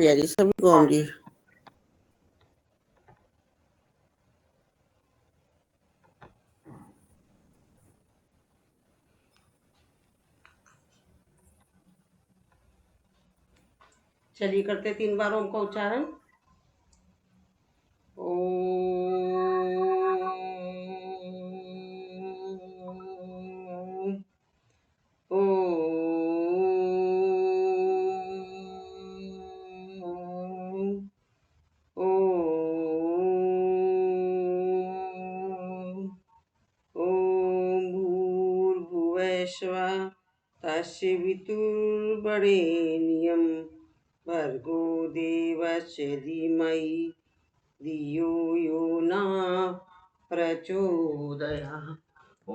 यारी सभी को आऊंगी। चलिए करते 3 बार ओम का उच्चारण। ओम ओम ओम ओम भूर्भुवः स्वः तस्य वितुर्वरेण्यं भर्गो देवस्य धीमहि धियो यो न प्रचोदयात्। ॐ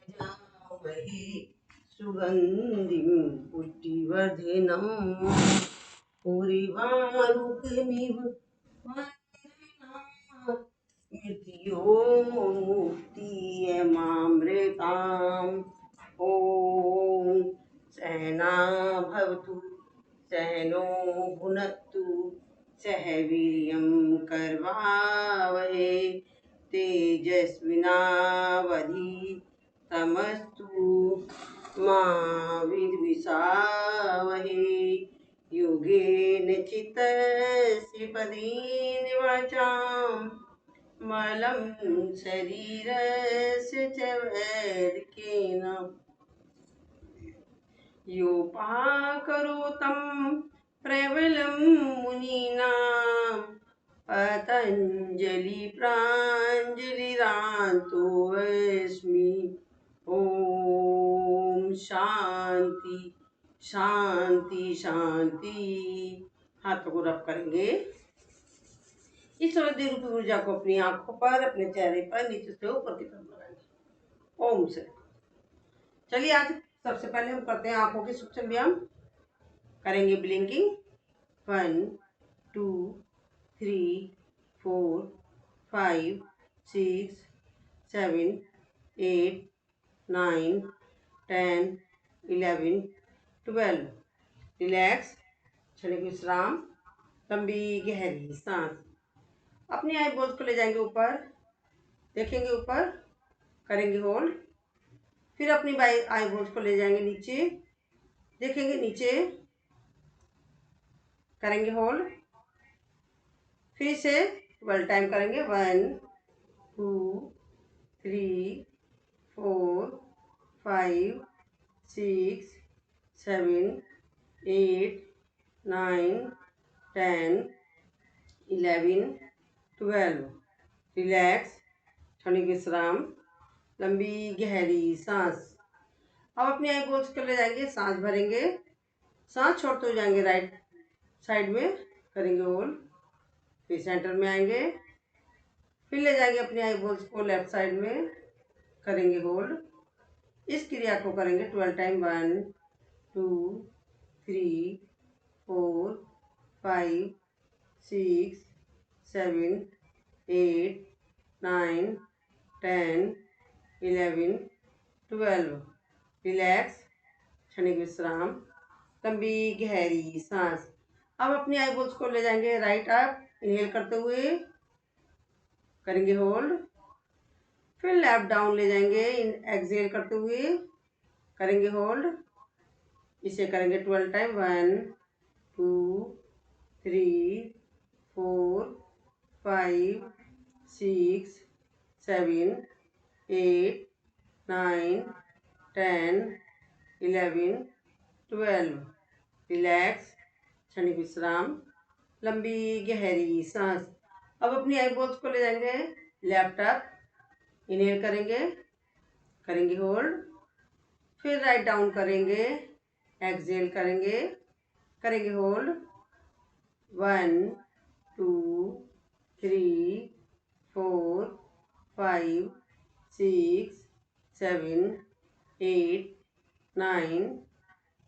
यजामहे सुगन्धिं पुष्टिवर्धनम् उर्वारुकमिव मृत्योर्मुक्तियमामृताम्। ॐ सहना भवतु सहनो भुनक्तु सह वीर्यं करवावहै तेजस्विनावधीतमस्तु मा विद्विषावहै। योगेन चित्तस्य पदेन वाचां मलं शरीरस्य च वैरिकेण योपाकरोतं प्रबलं मुनीनां पतञ्जलि प्राञ्जलिरान्तोऽस्मि। ॐ शांति शांति शांति। हाथों को रब करेंगे। ईश्वर रूपी ऊर्जा को अपनी आंखों पर, अपने चेहरे पर नीचे से ऊपर की तरफ लगाएंगे। ओम से। चलिए आज सबसे पहले हम करते हैं आंखों के सूक्ष्म व्यायाम। करेंगे ब्लिंकिंग 1 2 3 4 5 6 7 8 9 10 11 12। रिलैक्स, क्षणिक विश्राम, लंबी गहरी सांस। अपनी आईब्रोज को ले जाएंगे ऊपर, देखेंगे ऊपर, करेंगे होल्ड। फिर अपनी आईब्रोज को ले जाएंगे नीचे, देखेंगे नीचे, करेंगे होल्ड। फिर से 12 टाइम करेंगे 1 2 3 4 5 6 7 8 9 10 11 12। रिलैक्स, क्षणिक विश्राम, लंबी गहरी सांस। अब अपनी आईब्रोज को ले जाएंगे, सांस भरेंगे, सांस छोड़ते हुए जाएंगे राइट साइड में, करेंगे होल्ड। फिर सेंटर में आएंगे, फिर ले जाएंगे अपनी आईब्रोज को लेफ्ट साइड में, करेंगे होल्ड। इस क्रिया को करेंगे 12 टाइम 1 2 3 4 5 6 7 8 9 10 11 12। रिलैक्स, क्षणिक विश्राम, लंबी गहरी सांस। अब अपनी आईब्रोज को ले जाएंगे राइट अप, इनहेल करते हुए, करेंगे होल्ड। फिर लेफ्ट डाउन ले जाएंगे, एक्सहेल करते हुए, करेंगे होल्ड। इसे करेंगे 12 टाइम 1 2 3 4 5 6 7 8 9 10 11 12। रिलैक्स, क्षणिक विश्राम, लंबी गहरी सांस। अब अपनी आईब्रोज को ले जाएंगे लेफ्ट अप, इनहेल करेंगे, करेंगे होल्ड। फिर राइट डाउन करेंगे, एक्सहेल करेंगे, करेंगे होल्ड। 1 2 3 4 5 6 7 8 9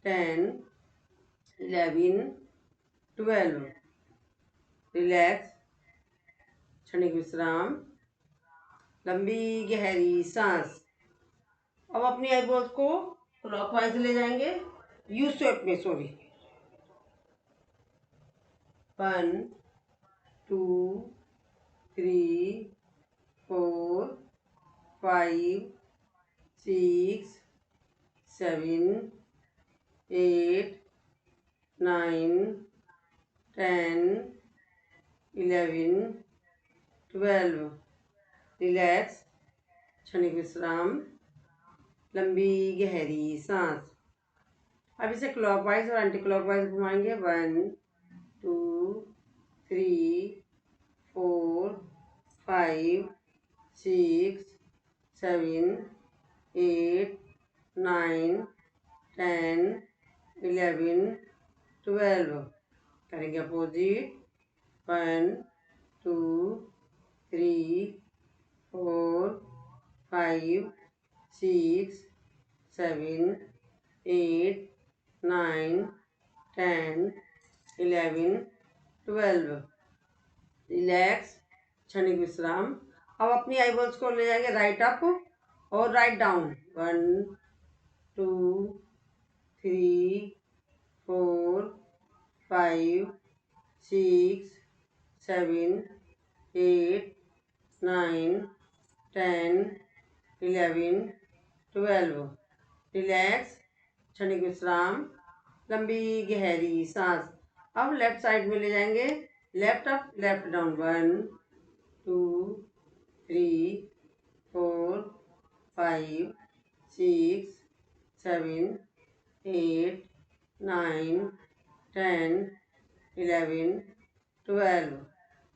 10 11 12। रिलैक्स, क्षणिक विश्राम, लंबी गहरी सांस। अब अपनी आईब्रोज को क्लॉकवाइज ले जाएंगे, यू शेप में, सॉरी। 1 2 3 4 5 6 7 8 9 10 11 12। रिलैक्स, क्षणिक विश्राम, लंबी गहरी सांस। अब इसे क्लॉकवाइज और एंटी क्लॉकवाइज घुमाएंगे। 1 2 3 4 5 6 7 8 9 10 11 12। करेंगे अपोजिट। 1 2 3 4 5 6 7 8 9 10 11 12। रिलैक्स, क्षणिक विश्राम। अब अपनी आईबॉल्स को ले जाएंगे राइट अप और राइट डाउन। 1 2 3 4 5 6 7 8 9 10 11 12। रिलैक्स, क्षणिक विश्राम, लंबी गहरी सांस। अब लेफ्ट साइड में ले जाएंगे। Left up, left down. 1 2 3 4 5 6 7 8 9 10 11 12।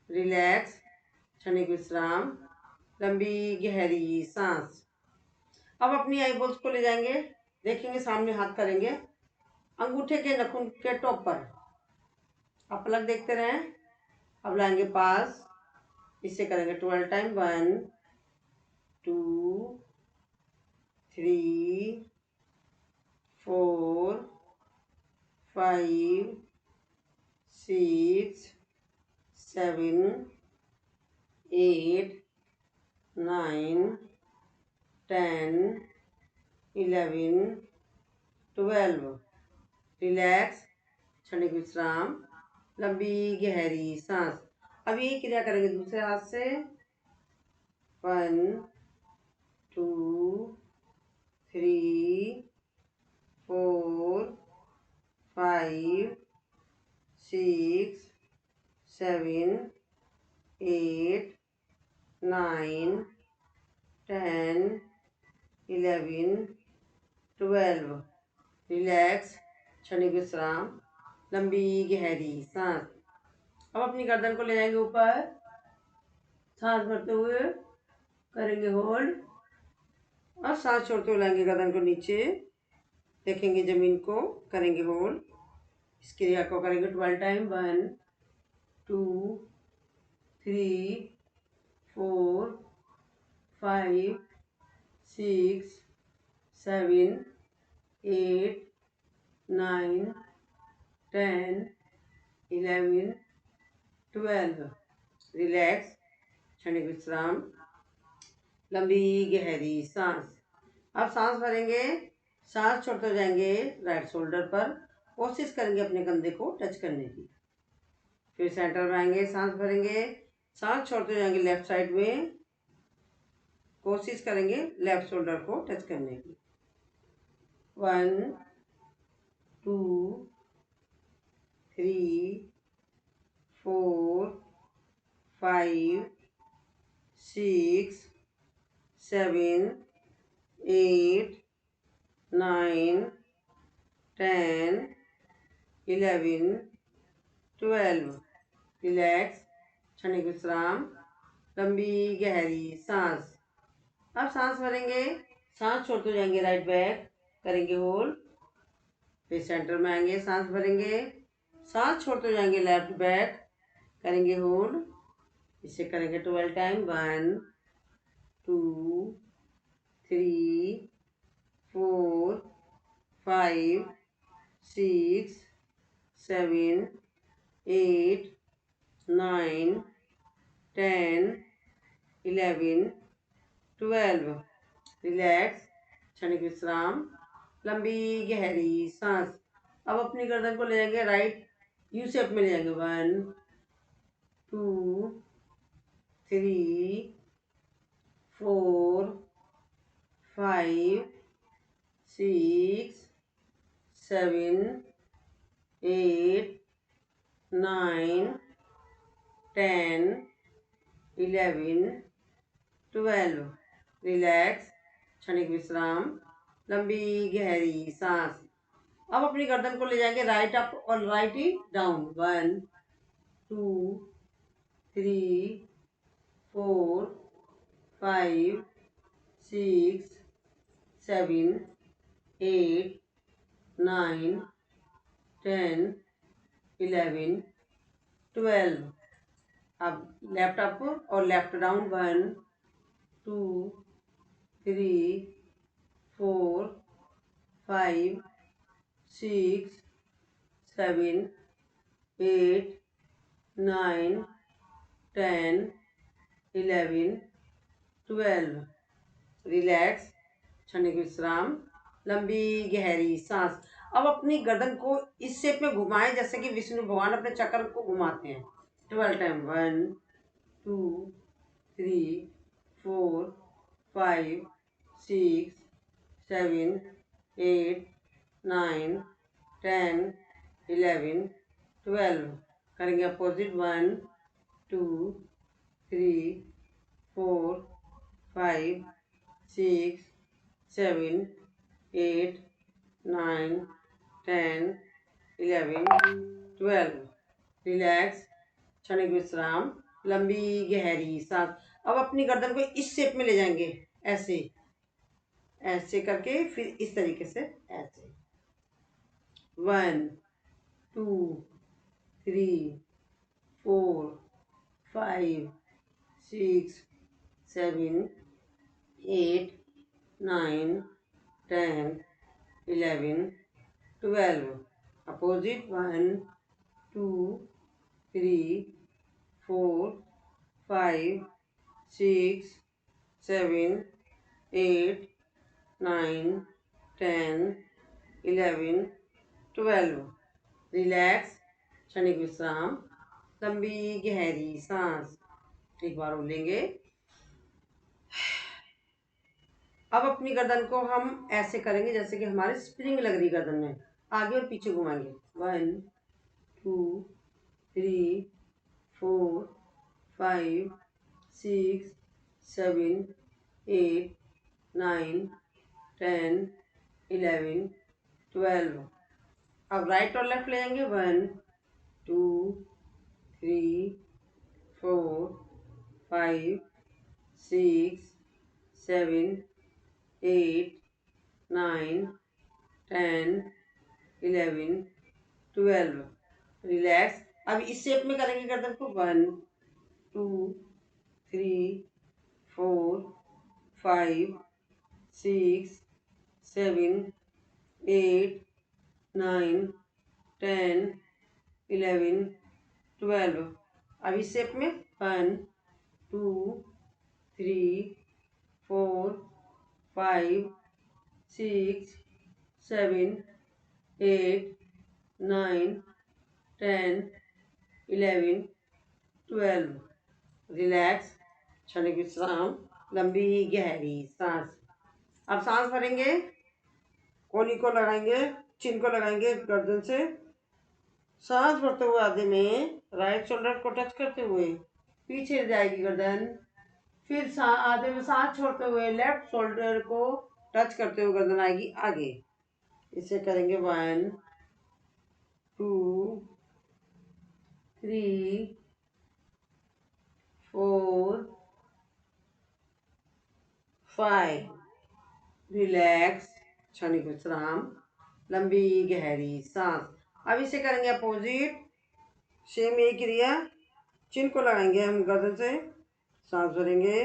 Relax, क्षणिक विश्राम, लंबी गहरी सांस। अब अपनी आईबॉल्स को ले जाएंगे। देखेंगे सामने, हाथ करेंगे अंगूठे के नखून के टॉप पर। आप पलक देखते रहें। अब लाएंगे पास। इसे करेंगे 12 टाइम। 1 2 3 4 5 6 7 8 9 10 11 12। रिलैक्स, क्षणिक विश्राम, लंबी गहरी सांस। अब यही क्रिया करेंगे दूसरे हाथ से। 1 2 3 4 5 6 7 8 9 10 11 12। रिलैक्स, क्षणिक विश्राम, लंबी गहरी सांस। अब अपनी गर्दन को ले जाएंगे ऊपर। सांस भरते हुए करेंगे होल्ड और सांस छोड़ते हुए लाएंगे गर्दन को नीचे। देखेंगे जमीन को, करेंगे होल्ड। इस क्रिया को करेंगे 12 टाइम। 1 2 3 4 5 6 7 8 9 10 11 12। रिलैक्स, क्षणिक विश्राम, लंबी गहरी सांस। अब सांस भरेंगे, सांस छोड़ते हो जाएंगे राइट शोल्डर पर। कोशिश करेंगे अपने कंधे को टच करने की। फिर सेंटर में आएंगे, सांस भरेंगे, सांस छोड़ते हो जाएंगे लेफ्ट साइड में। कोशिश करेंगे लेफ्ट शोल्डर को टच करने की। 1 2 3 4 5 6 7 8 9 10 11 12। रिलैक्स, क्षणिक विश्राम, लंबी गहरी सांस। अब सांस भरेंगे, सांस छोड़ते जाएंगे राइट बैक, करेंगे होल्ड। फिर सेंटर में आएंगे, सांस भरेंगे, सांस छोड़ते जाएंगे लेफ्ट बैक, करेंगे होल्ड। इसे करेंगे 12 टाइम। 1 2 3 4 5 6 7 8 9 10 11 12। रिलैक्स, क्षणिक विश्राम, लंबी गहरी सांस। अब अपनी गर्दन को ले जाएंगे राइट यू शेप में ले जाएंगे। 1 2 3 4 5 6 7 8 9 10 11 12। रिलैक्स, क्षणिक विश्राम, लंबी गहरी सांस। अब अपनी गर्दन को ले जाएंगे राइट अप और राइट ही डाउन। 1 2 3 4 5 6 7 8 9 10 11 12। अब लेफ्ट अप और लेफ्ट डाउन। 1 2 3 4 5 6 7 8 9 10 11 12। रिलैक्स, क्षणिक विश्राम, लंबी गहरी सांस। अब अपनी गर्दन को इस शेप में घुमाएं जैसे कि विष्णु भगवान अपने चक्र को घुमाते हैं। 12 टाइम। 1 2 3 4 5 6 7 8 9 10 11 12। करेंगे अपोजिट। 1 2 3 4 5 6 7 8 9 10 11 12। रिलैक्स, क्षणिक विश्राम, लंबी गहरी सांस। अब अपनी गर्दन को इस शेप में ले जाएंगे, ऐसे ऐसे करके, फिर इस तरीके से ऐसे। 1 2 3 4 5 6 7 8 9 10 11 12। अपोजिट। 1 2 3 4 5 6 7 8 9 10 11 12। रिलैक्स, क्षणिक विश्राम, लंबी गहरी सांस। एक बार और लेंगे। अब अपनी गर्दन को हम ऐसे करेंगे जैसे कि हमारे स्प्रिंग लग रही गर्दन में, आगे और पीछे घुमाएंगे। 1 2 3 4 5 6 7 8 9 10 11 12। अब राइट और लेफ्ट ले जाएंगे। 1 2 3 4 5 6 7 8 9 10 11 12। रिलैक्स। अब इस शेप में करेंगे गर्दन को। 1 2 3 4 5 6 7 8 9 10 11 12। अब इस शेप में 1 2 3 4 5 6 7 8 9 10 11 12। रिलैक्स, क्षणिक विश्राम, लंबी गहरी सांस। अब सांस भरेंगे, कोहनी को लगाएंगे, चिन को लगाएंगे गर्दन से। सांस भरते हुए आधे में राइट शोल्डर को टच करते हुए पीछे जाएगी गर्दन। फिर आधे में सांस छोड़ते हुए लेफ्ट शोल्डर को टच करते हुए गर्दन आएगी आगे। इसे करेंगे। 1 2 3 4 5। रिलैक्स, क्षणिक विश्राम, लंबी गहरी सांस। अब इसे करेंगे अपोजिट। सेम यही क्रिया, चिन को लगाएंगे हम गर्दन से, सांस भरेंगे।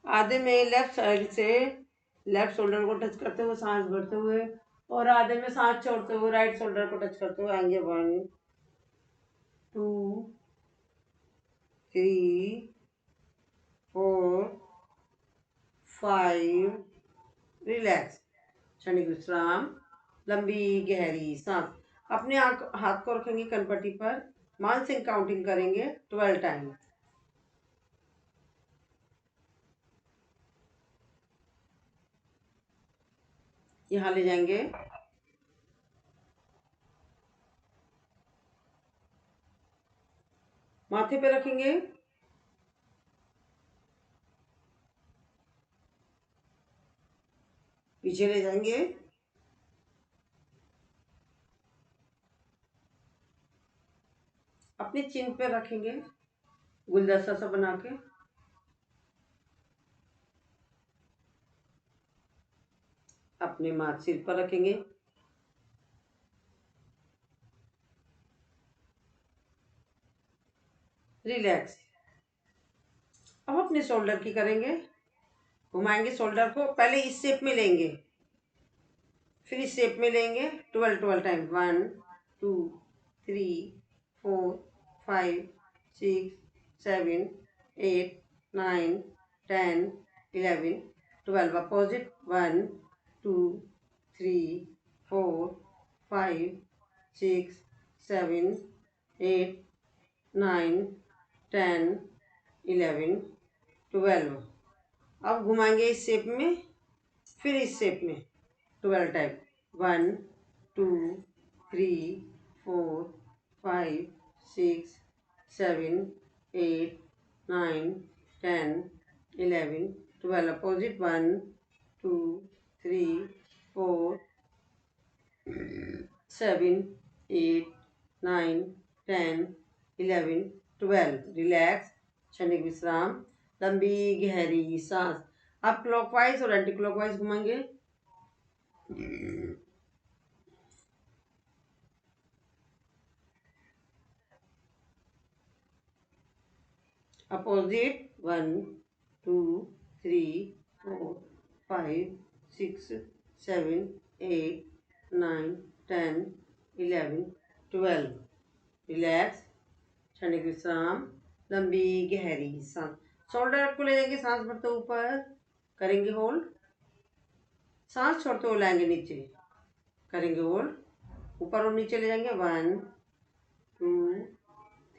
आधे में लेफ्ट साइड से लेफ्ट शोल्डर को टच करते हुए सांस भरते हुए, और आधे में सांस छोड़ते हुए राइट शोल्डर को टच करते हुए आएंगे। 1 2 3 4 5। रिलैक्स, क्षणिक विश्राम, लंबी गहरी सांस। अपने हाथ को रखेंगे कनपट्टी पर, मानसिक काउंटिंग करेंगे 12 टाइम। यहाँ ले जाएंगे, माथे पे रखेंगे, पीछे ले जाएंगे, अपनी चिन पे रखेंगे गुलदस्ता सा बना के, अपने माथ सिर पर रखेंगे, रिलैक्स। अब अपने शोल्डर की करेंगे, घुमाएंगे शोल्डर को, पहले इस शेप में लेंगे, फिर इस शेप में लेंगे 12 टाइम। 1 2 3 4 5 6 7 8 9 10 11 12। अपोजिट 1 2 3 4 5 6 7 8 9 10 11 12। अब घुमाएंगे इस शेप में, फिर इस शेप में 12 टाइप। 1 2 3 4 5 6 7 8 9 10 11 12। अपोजिट 1 2 3 4 7 8 9 10 11 12। रिलैक्स, क्षणिक विश्राम, लंबी गहरी सांस। आप क्लॉकवाइज और एंटी क्लॉकवाइज घुमाएंगे। अपोजिट 1 2 3 4 5 6 7 8 9 10 11 12। रिलैक्स, क्षणिक विश्राम, लंबी गहरी सांस। शोल्डर को ले जाएंगे, सांस भरते ऊपर करेंगे होल्ड, सांस छोड़ते हुए लाएंगे नीचे, करेंगे होल्ड, ऊपर और नीचे ले जाएंगे। 1 2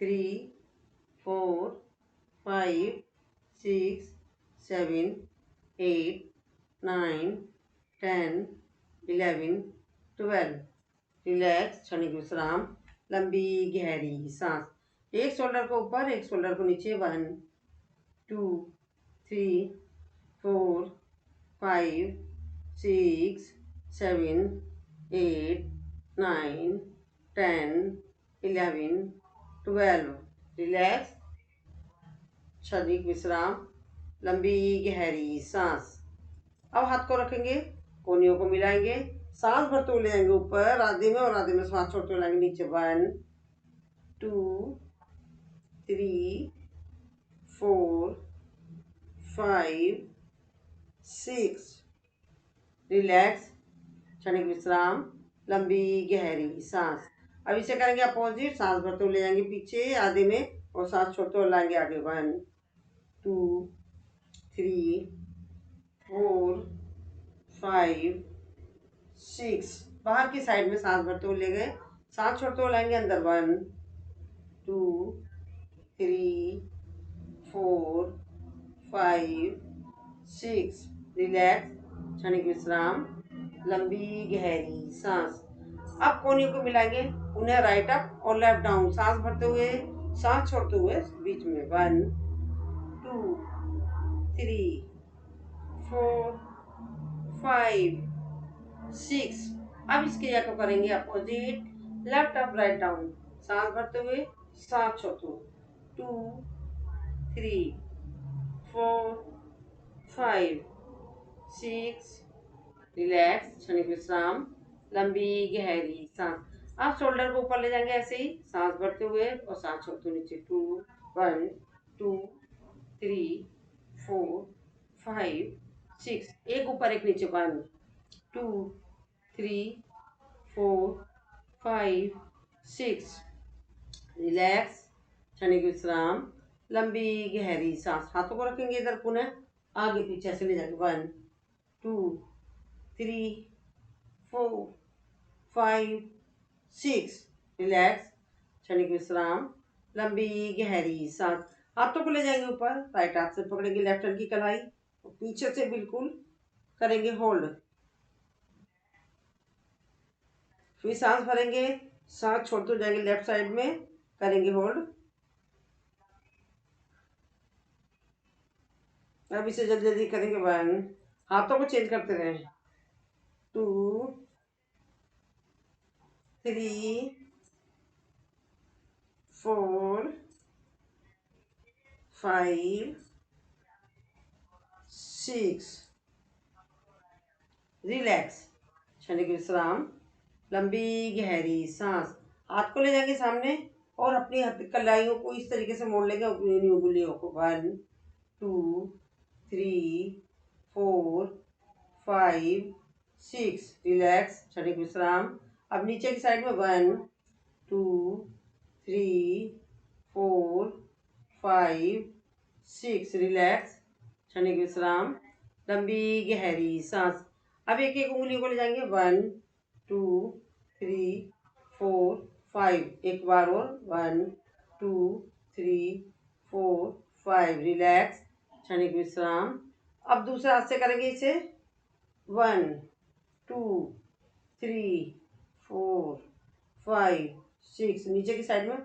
3 4 5 6 7 8 9 10 11 12। रिलैक्स, क्षणिक विश्राम, लंबी गहरी सांस। एक शोल्डर को ऊपर, एक शोल्डर को नीचे। 1 2 3 4 5 6 7 8 9 10 11 12। रिलैक्स, क्षणिक विश्राम, लंबी गहरी सांस। अब हाथ को रखेंगे, कोहनियों को मिलाएंगे, सांस भरते हुए ले जाएंगे ऊपर आधे में, और आधे में सांस छोड़ते हुए लाएंगे नीचे। 1 2 3 4 5 6। रिलैक्स, क्षणिक विश्राम, लंबी गहरी सांस। अब इसे करेंगे अपोजिट, सांस भरते हुए ले जाएंगे पीछे आधे में, और सांस छोड़ते हुए लाएंगे आगे। 1 2 3 4 5 6। बाहर की साइड में सांस भरते हुए ले गए, सांस छोड़ते हुए लाएंगे अंदर। 1 2 3 4 5 6। रिलैक्स, क्षणिक विश्राम, लंबी गहरी सांस। अब कोहनियों को मिलाएंगे, उन्हें राइट अप और लेफ्ट डाउन, सांस भरते हुए, सांस छोड़ते हुए बीच में। 1 2 3 4 5 6। अब इसके या को करेंगे opposite, left up write down, सांस भरते हुए, सांस छोड़ते हुए। 2 3 4 5 6। रिलैक्स, क्षणिक विश्राम, लंबी गहरी सांस। आप शोल्डर को ऊपर ले जाएंगे ऐसे ही, सांस भरते हुए और सांस छोड़ते हुए नीचे। 2 1 2 3 4 5 6। एक ऊपर एक नीचे। 1 2 3 4 5 6। रिलैक्स, क्षणिक विश्राम, लंबी गहरी सांस। हाथों को रखेंगे इधर, पुनः आगे पीछे से ले जाएंगे। 1 2 3 4 5 6 रिलैक्स, क्षणिक विश्राम, लंबी गहरी सांस। हाथों को ले जाएंगे ऊपर, राइट हाथ से पकड़ेंगे लेफ्ट हैंड की कलाई, पीछे से बिल्कुल करेंगे होल्ड। फिर सांस भरेंगे, सांस छोड़ते जाएंगे लेफ्ट साइड में, करेंगे होल्ड। अब इसे जल्दी जल्दी करेंगे 1, हाथों को चेंज करते रहें, 2, 3, 4, 5, 6 रिलैक्स, क्षणिक विश्राम, लंबी गहरी सांस। हाथ को ले जाएंगे सामने और अपनी कलाइयों को इस तरीके से मोड़ लेंगे, अपनी उंगलियों को 1, 2, 3, 4, 5, 6 रिलैक्स, क्षणिक विश्राम। अब नीचे की साइड में 1, 2, 3, 4, 5, 6 रिलैक्स, क्षणिक विश्राम, लंबी गहरी सांस। अब एक एक उंगली को ले जाएंगे 1, 2, 3, 4, 5, एक बार और 1, 2, 3, 4, 5 रिलैक्स, क्षणिक विश्राम। अब दूसरे हाथ से करेंगे इसे 1, 2, 3, 4, 5, 6 नीचे की साइड में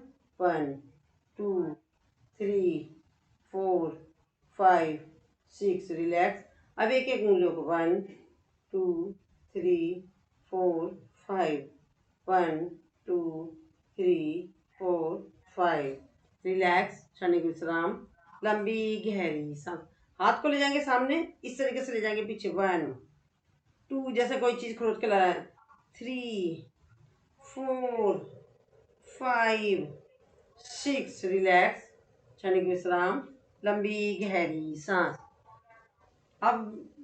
1, 2, 3, 4, 5, 6 रिलैक्स। अब एक एक उंगलियों को 1, 2, 3, 4, 5, 1, 2, 3, 4, 5 रिलैक्स, क्षणिक विश्राम, लंबी गहरी सांस। हाथ को ले जाएंगे सामने, इस तरीके से ले जाएंगे पीछे 1, 2 जैसे कोई चीज खरोच के ला रहा है, 3, 4, 5, 6 रिलैक्स, क्षणिक विश्राम, लंबी गहरी सांस। अब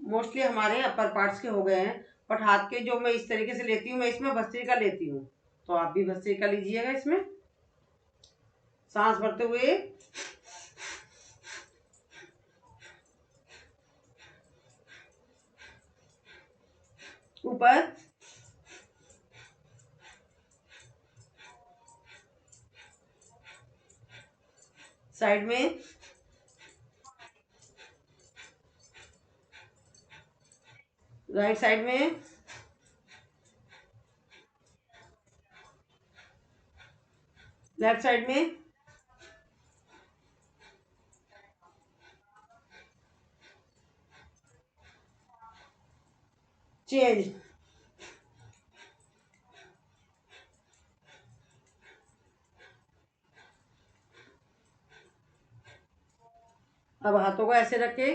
मोस्टली हमारे अपर पार्ट्स के हो गए हैं, बट हाथ के जो मैं इस तरीके से लेती हूँ, मैं इसमें भस्त्रिका लेती हूँ, तो आप भी भस्त्रिका लीजिएगा। इसमें सांस भरते हुए ऊपर, साइड में, राइट साइड में, लेफ्ट साइड में, चेंज। अब हाथों को ऐसे रखे,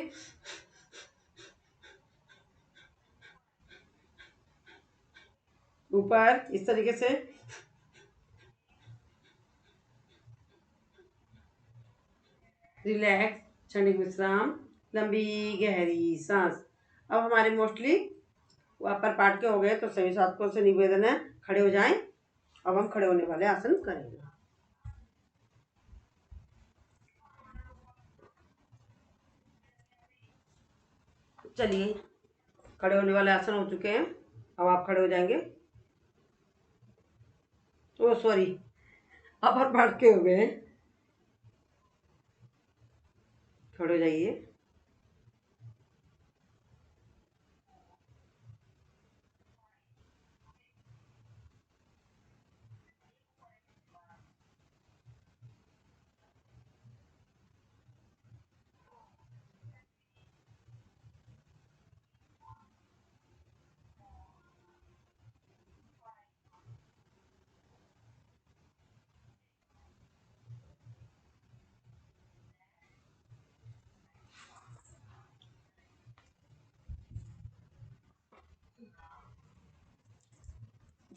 ऊपर इस तरीके से, रिलैक्स, क्षणिक विश्राम, लंबी गहरी सांस। अब हमारे मोस्टली अपर पार्ट के हो गए, तो सभी साथियों से निवेदन है खड़े हो जाएं। अब हम खड़े होने वाले आसन करेंगे। चलिए, खड़े होने वाले आसन हो चुके हैं, अब आप खड़े हो जाएंगे। ओ सॉरी, अपर पार्ट के हो गए हैं, खड़े हो जाइए।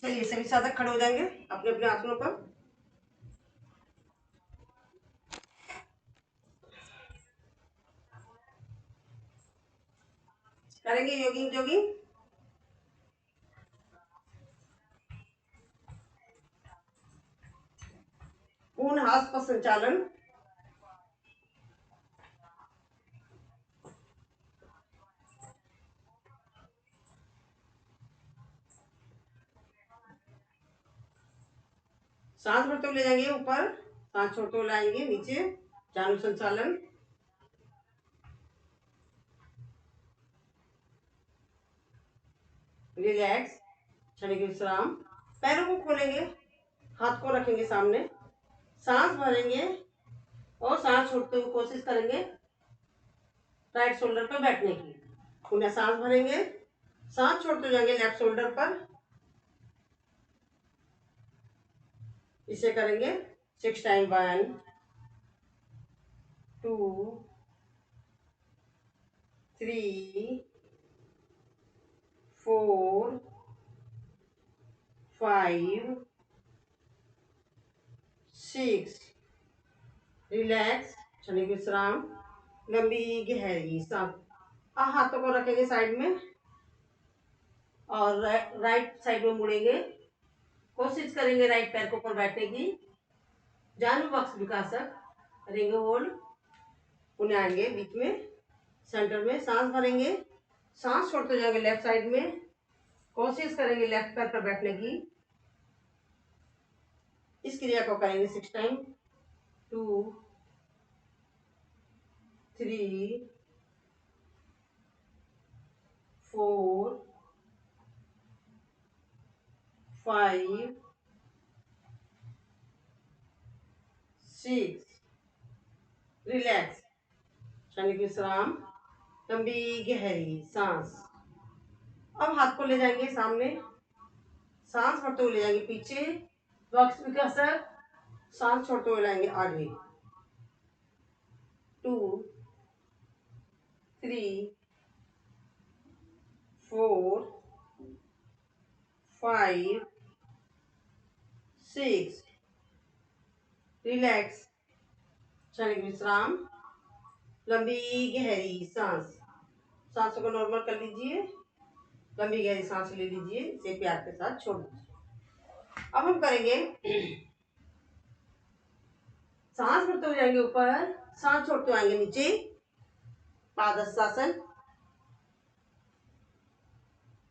चलिए, सभी साधक खड़े हो जाएंगे अपने अपने आसनों पर। करेंगे योगिंग जोगिंग, पूर्ण हाथ का संचालन, सांस भरते हुए ले जाएंगे ऊपर, सांस छोड़ते हुए लाएंगे नीचे, जानु संचालन। रिलैक्स, क्षणिक विश्राम। पैरों को खोलेंगे, हाथ को रखेंगे सामने, सांस भरेंगे और सांस छोड़ते हुए कोशिश करेंगे राइट शोल्डर पर बैठने की। पुनः सांस भरेंगे, सांस छोड़ते जाएंगे लेफ्ट शोल्डर पर। इसे करेंगे 6 टाइम। 1 2 3 4 5 6। रिलैक्स, क्षणिक विश्राम, लंबी गहरी सांस। अब हाथों को रखेंगे साइड में और राइट साइड में मुड़ेंगे, कोशिश करेंगे राइट पैर के ऊपर बैठने की। जानु बक्स विकासक, करेंगे होल्ड। पुनः आएंगे बीच में सेंटर में, सांस भरेंगे, सांस छोड़ते जाएंगे लेफ्ट साइड में, कोशिश करेंगे लेफ्ट पैर पर बैठने की। इस क्रिया को करेंगे 6 टाइम। 2 3 4 5 6। रिलैक्स, क्षणिक विश्राम, लंबी गहरी सांस। अब हाथ को ले जाएंगे सामने, सांस भरते हुए ले जाएंगे पीछे, बॉक्स विकसक, सांस छोड़ते हुए लाएंगे आगे। 2 3 4 5 6। रिलैक्स, क्षणिक विश्राम, लंबी गहरी सांस। सांसों को नॉर्मल कर लीजिए, लंबी गहरी सांस ले लीजिए, इसे प्यार के साथ छोड़ दीजिए। अब हम करेंगे सांस भरते हुए जाएंगे ऊपर, सांस छोड़ते हुए आएंगे नीचे, पादहस्तासन।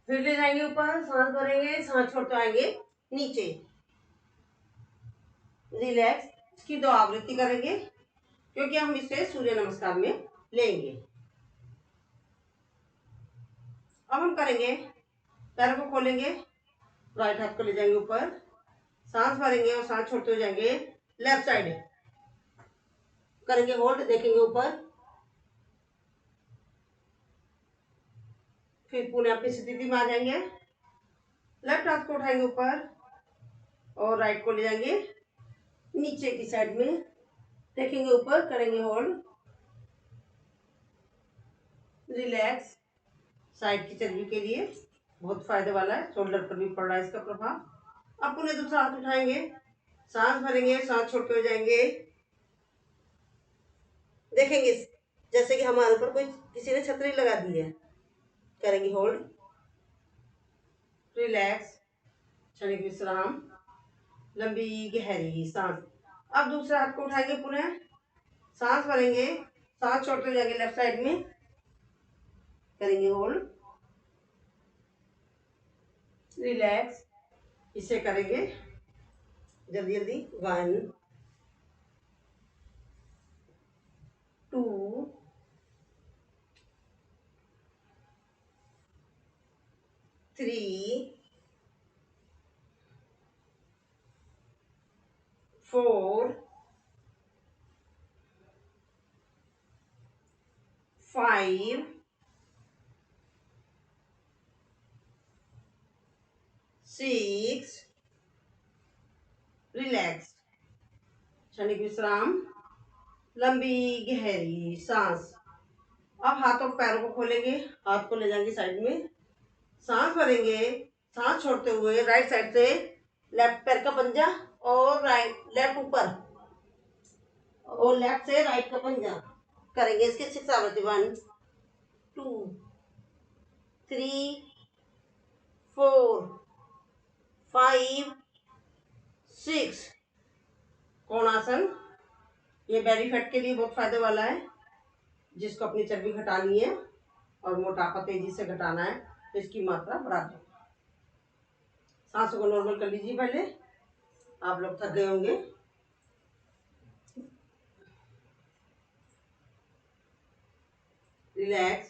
फिर ले जाएंगे ऊपर, सांस भरेंगे, सांस छोड़ते आएंगे नीचे। रिलैक्स, इसकी 2 आवृत्ति करेंगे क्योंकि हम इसे सूर्य नमस्कार में लेंगे। अब हम करेंगे, पैरों को खोलेंगे, राइट हाथ को ले जाएंगे ऊपर, सांस भरेंगे और सांस छोड़ते हुए जाएंगे लेफ्ट साइड, करेंगे होल्ड, देखेंगे ऊपर, फिर पुनः अपनी स्थिति में आ जाएंगे। लेफ्ट हाथ को उठाएंगे ऊपर और राइट को ले जाएंगे नीचे की साइड में, देखेंगे ऊपर, करेंगे होल्ड। रिलैक्स, साइड की चर्बी के लिए बहुत फायदे वाला है, शोल्डर पर भी पड़ रहा है इसका प्रभाव। अब पुनः दूसरा हाथ उठाएंगे, सांस भरेंगे, सांस छोड़ते हुए जाएंगे, देखेंगे जैसे कि हमारे ऊपर कोई किसी ने छतरी लगा दी है, करेंगे होल्ड। रिलैक्स, क्षणिक विश्राम, लंबी गहरी सांस। अब दूसरा हाथ को उठाएंगे, पुनः सांस भरेंगे, सांस छोड़ते हुए जाएंगे लेफ्ट साइड में, करेंगे होल्ड। रिलैक्स, इसे करेंगे जल्दी जल्दी। 1 2 3 4 5 6। रिलैक्स, क्षणिक विश्राम, लंबी गहरी सांस। अब हाथों पैरों को खोलेंगे, हाथ को ले जाएंगे साइड में, सांस भरेंगे, सांस छोड़ते हुए राइट साइड से लेफ्ट पैर का पंजा और राइट लेफ्ट ऊपर और लेफ्ट से राइट का पंजा, करेंगे इसके 6 आवृत्ति। 1 2 3 4 5 6। कोणासन, ये बेली फैट के लिए बहुत फायदे वाला है, जिसको अपनी चर्बी घटानी है और मोटापा तेजी से घटाना है तो इसकी मात्रा बढ़ा दो। सांसों को नॉर्मल कर लीजिए पहले, आप लोग थक गए होंगे। रिलैक्स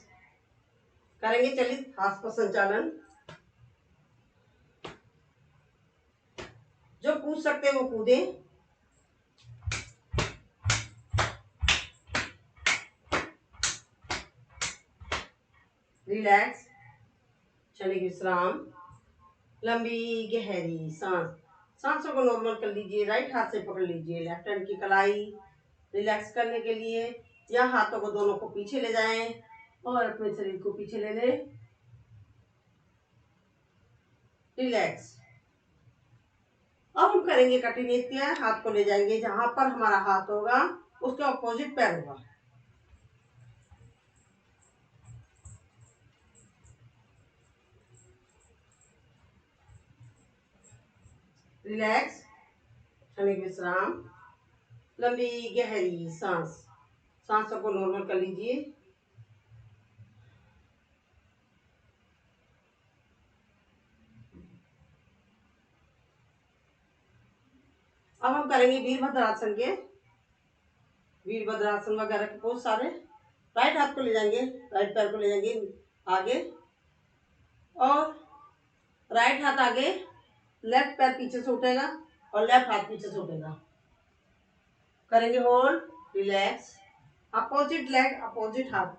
करेंगे। चलिए हाथ का संचालन। जो कूद सकते हैं वो कूदे। रिलैक्स क्षणिक विश्राम। लंबी गहरी सांस। सांसों को नॉर्मल कर लीजिए। राइट हाथ से पकड़ लीजिए लेफ्ट हैंड की कलाई। रिलैक्स करने के लिए या हाथों को दोनों को पीछे ले जाएं और अपने शरीर को पीछे ले लें। रिलैक्स। अब हम करेंगे कठिनोक्तियां। हाथ को ले जाएंगे जहां पर हमारा हाथ होगा उसके अपोजिट पैर होगा। रिलैक्स क्षणिक विश्राम। लंबी गहरी सांस। सांसों को नॉर्मल कर लीजिए। अब हम करेंगे वीरभद्रासन के। वीरभद्रासन वगैरह के बहुत सारे। राइट हाथ को ले जाएंगे, राइट पैर को ले जाएंगे आगे और राइट हाथ आगे, लेफ्ट पैर पीछे से उठेगा और लेफ्ट हाथ पीछे से उठेगा। करेंगे hold. Relax. Opposite leg opposite हाथ।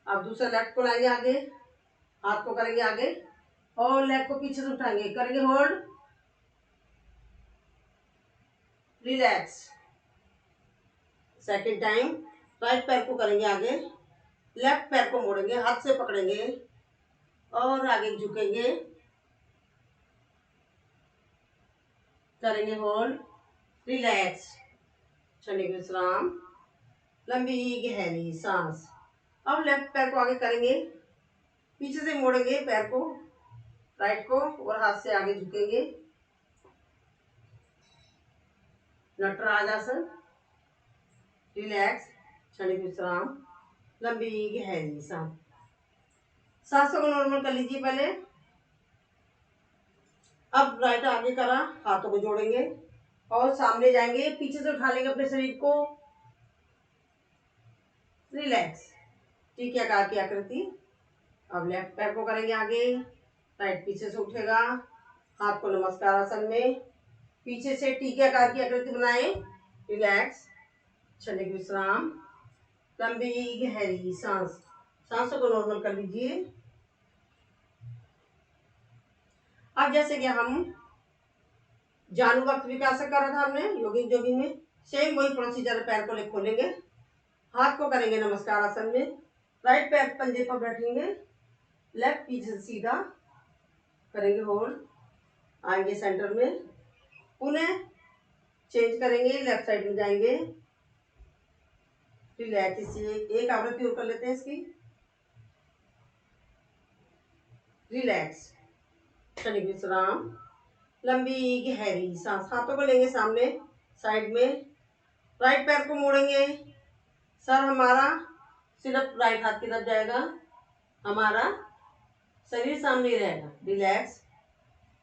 अब दूसरा लेग को लाएंगे आगे, हाथ को करेंगे आगे और लेग को पीछे से उठाएंगे। करेंगे hold. Relax. Second time right पैर को करेंगे आगे, लेफ्ट पैर को मोड़ेंगे, हाथ से पकड़ेंगे और आगे झुकेंगे। करेंगे होल्ड। रिलैक्स क्षणिक विश्राम। लंबी गहरी सांस। अब लेफ्ट पैर को आगे करेंगे, पीछे से मोड़ेंगे पैर को, राइट को, और हाथ से आगे झुकेंगे। नटराज आसन। रिलैक्स क्षणिक विश्राम। लंबी गहरी सांस। सांसों को नॉर्मल कर लीजिए पहले। अब राइट आगे करा, हाथों को जोड़ेंगे और सामने जाएंगे, पीछे से उठा लेंगे अपने शरीर को। रिलैक्स ठीक है आकार की आकृति। अब लेफ्ट पैर को करेंगे आगे, राइट पीछे से उठेगा, हाथ को नमस्कार आसन में पीछे से टीके आकार की आकृति बनाएं। रिलैक्स क्षणिक विश्राम। लंबी गहरी सांस। सांसों को नॉर्मल कर लीजिए। अब जैसे कि हम जानू वक्त विकास कर रहा था हमने योगिक जोगिंग में, सेम वही प्रोसीजर। पैर को ले खोलेंगे, हाथ को करेंगे नमस्कार आसन में, राइट पैर पंजे पर बैठेंगे, लेफ्ट पीछे सीधा करेंगे होल्ड, आएंगे सेंटर में, पुनः चेंज करेंगे, लेफ्ट साइड में जाएंगे। रिलैक्स। इसी एक आवृत्ति और कर लेते हैं इसकी। रिलैक्स क्षणिक विश्राम। लंबी गहरी सांस। हाथों को लेंगे सामने साइड में, राइट पैर को मोड़ेंगे, सर हमारा सिर्फ राइट हाथ की तरफ जाएगा, हमारा शरीर सामने ही रहेगा। रिलैक्स।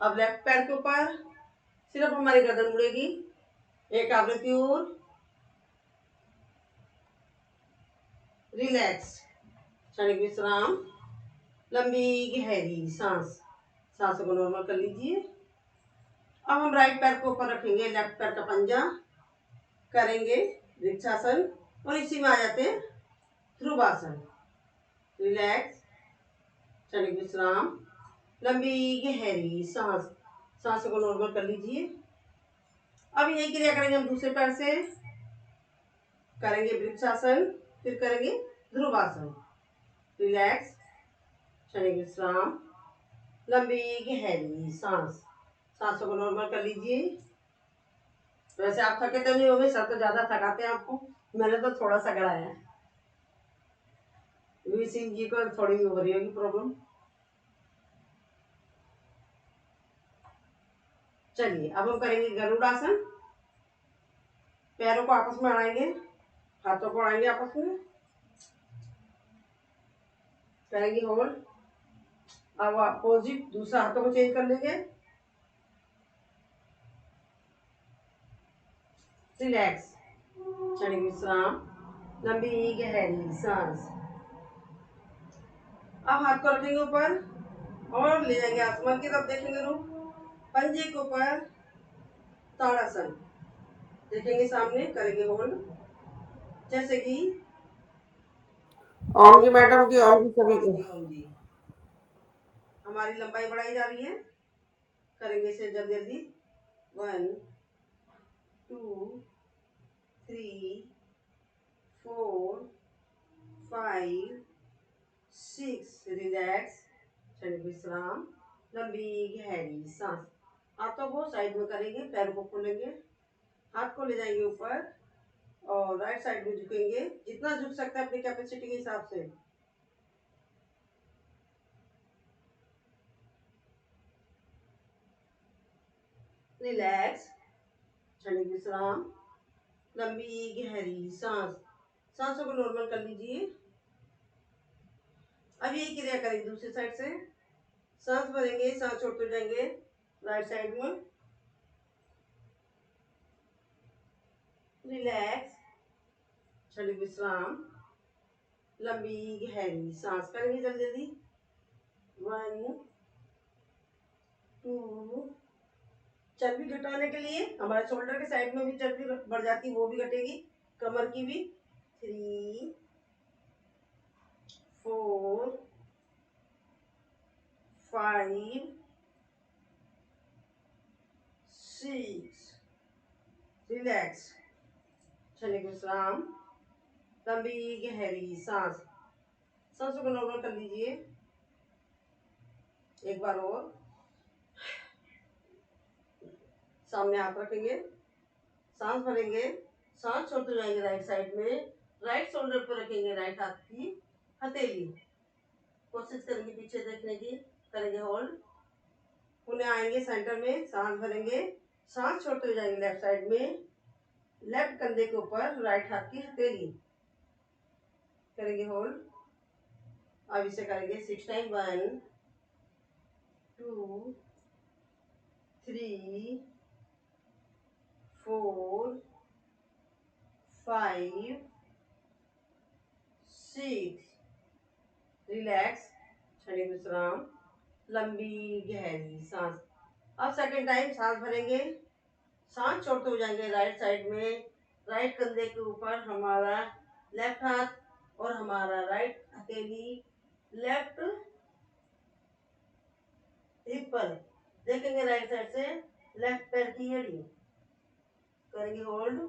अब लेफ्ट पैर के ऊपर सिर्फ हमारी गर्दन मुड़ेगी। एक आवृत्ति और। रिलैक्स क्षणिक विश्राम। लंबी गहरी सांस। सांसों को नॉर्मल कर लीजिए। अब हम राइट पैर को ऊपर रखेंगे, लेफ्ट पैर का पंजा करेंगे वृक्षासन और इसी में आ जाते हैं ध्रुवासन। रिलैक्स क्षणिक विश्राम। लंबी गहरी सांस। सांसों को नॉर्मल कर लीजिए। अब यही क्रिया करेंगे हम दूसरे पैर से। करेंगे वृक्षासन, फिर करेंगे ध्रुवासन। रिलैक्स क्षणिक विश्राम। लंबी गहरी सांस। सांसों को नॉर्मल कर लीजिए। वैसे आप थके तो नहीं होंगे, सर तो ज्यादा थकाते हैं आपको, मैंने तो थोड़ा सा कराया है। वी सिंह जी को थोड़ी हो रही होगी प्रॉब्लम। चलिए अब हम करेंगे गरुड़ासन। पैरों को आपस में अड़ाएंगे, हाथों को अड़ाएंगे आपस में, करेंगे होल्ड। अब अपोजिट दूसरा हाथों को चेंज कर लेंगे। रिलैक्स, क्षणिक विश्राम, लंबी गहरी सांस। अब हाथ को रखेंगे ऊपर और ले जाएंगे आसमान की तरफ, देखेंगे रुख, पंजे के ऊपर ताड़ासन, देखेंगे सामने, करेंगे होल्ड, जैसे कि ओम जी मैडम की, ओम जी सभी की, ओम जी। हमारी लंबाई बढ़ाई जा रही है, करेंगे इसे जल्दी जल्दी। 1 2 3 4 5 6, रिलैक्स, क्षणिक विश्राम, लंबी गहरी सांस। हाथों को साइड में करेंगे, पैरों को खोलेंगे, हाथ को ले जाएंगे ऊपर और राइट साइड में झुकेंगे, जितना झुक सकते हैं अपनी कैपेसिटी के हिसाब से। रिलैक्स, क्षणिक विश्राम, लंबी गहरी सांस। सांसों को नॉर्मल कर लीजिए। अब यही क्रिया करेंगे दूसरी साइड से। सांस भरेंगे, सांस छोड़ते जाएंगे राइट साइड में। रिलैक्स, क्षणिक विश्राम, लंबी गहरी सांस। करेंगे जल्दी जल्दी। 1 2, चर्बी घटाने के लिए हमारे शोल्डर के साइड में भी चर्बी बढ़ जाती है, वो भी घटेगी, कमर की भी। 3 4 5 6, रिलैक्स, क्षणिक विश्राम, लंबी गहरी सांस। सांसों को नॉर्मल कर लीजिए। एक बार और, सामने हाथ रखेंगे, सांस भरेंगे, सांस छोड़ते जाएंगे राइट साइड में, राइट शोल्डर पर रखेंगे राइट हाथ की हथेली, कोशिश करेंगे पीछे देखने की, करेंगे होल्ड, पुनः आएंगे सेंटर में, सांस भरेंगे, सांस छोड़ते जाएंगे लेफ्ट साइड में, लेफ्ट कंधे के ऊपर राइट हाथ की हथेली, करेंगे होल्ड। अब इसे करेंगे 6 टाइम। 1 2 3 4 5 6, रिलैक्स, क्षणिक विश्राम, लंबी गहरी सांस। अब सेकंड टाइम सांस भरेंगे, सांस छोड़ते हो जाएंगे राइट साइड में, राइट कंधे के ऊपर हमारा लेफ्ट हाथ और हमारा राइट हथेली, लेफ्ट हिप पर देखेंगे राइट साइड से, लेफ्ट पैर की एड़ी, करेंगे होल्ड,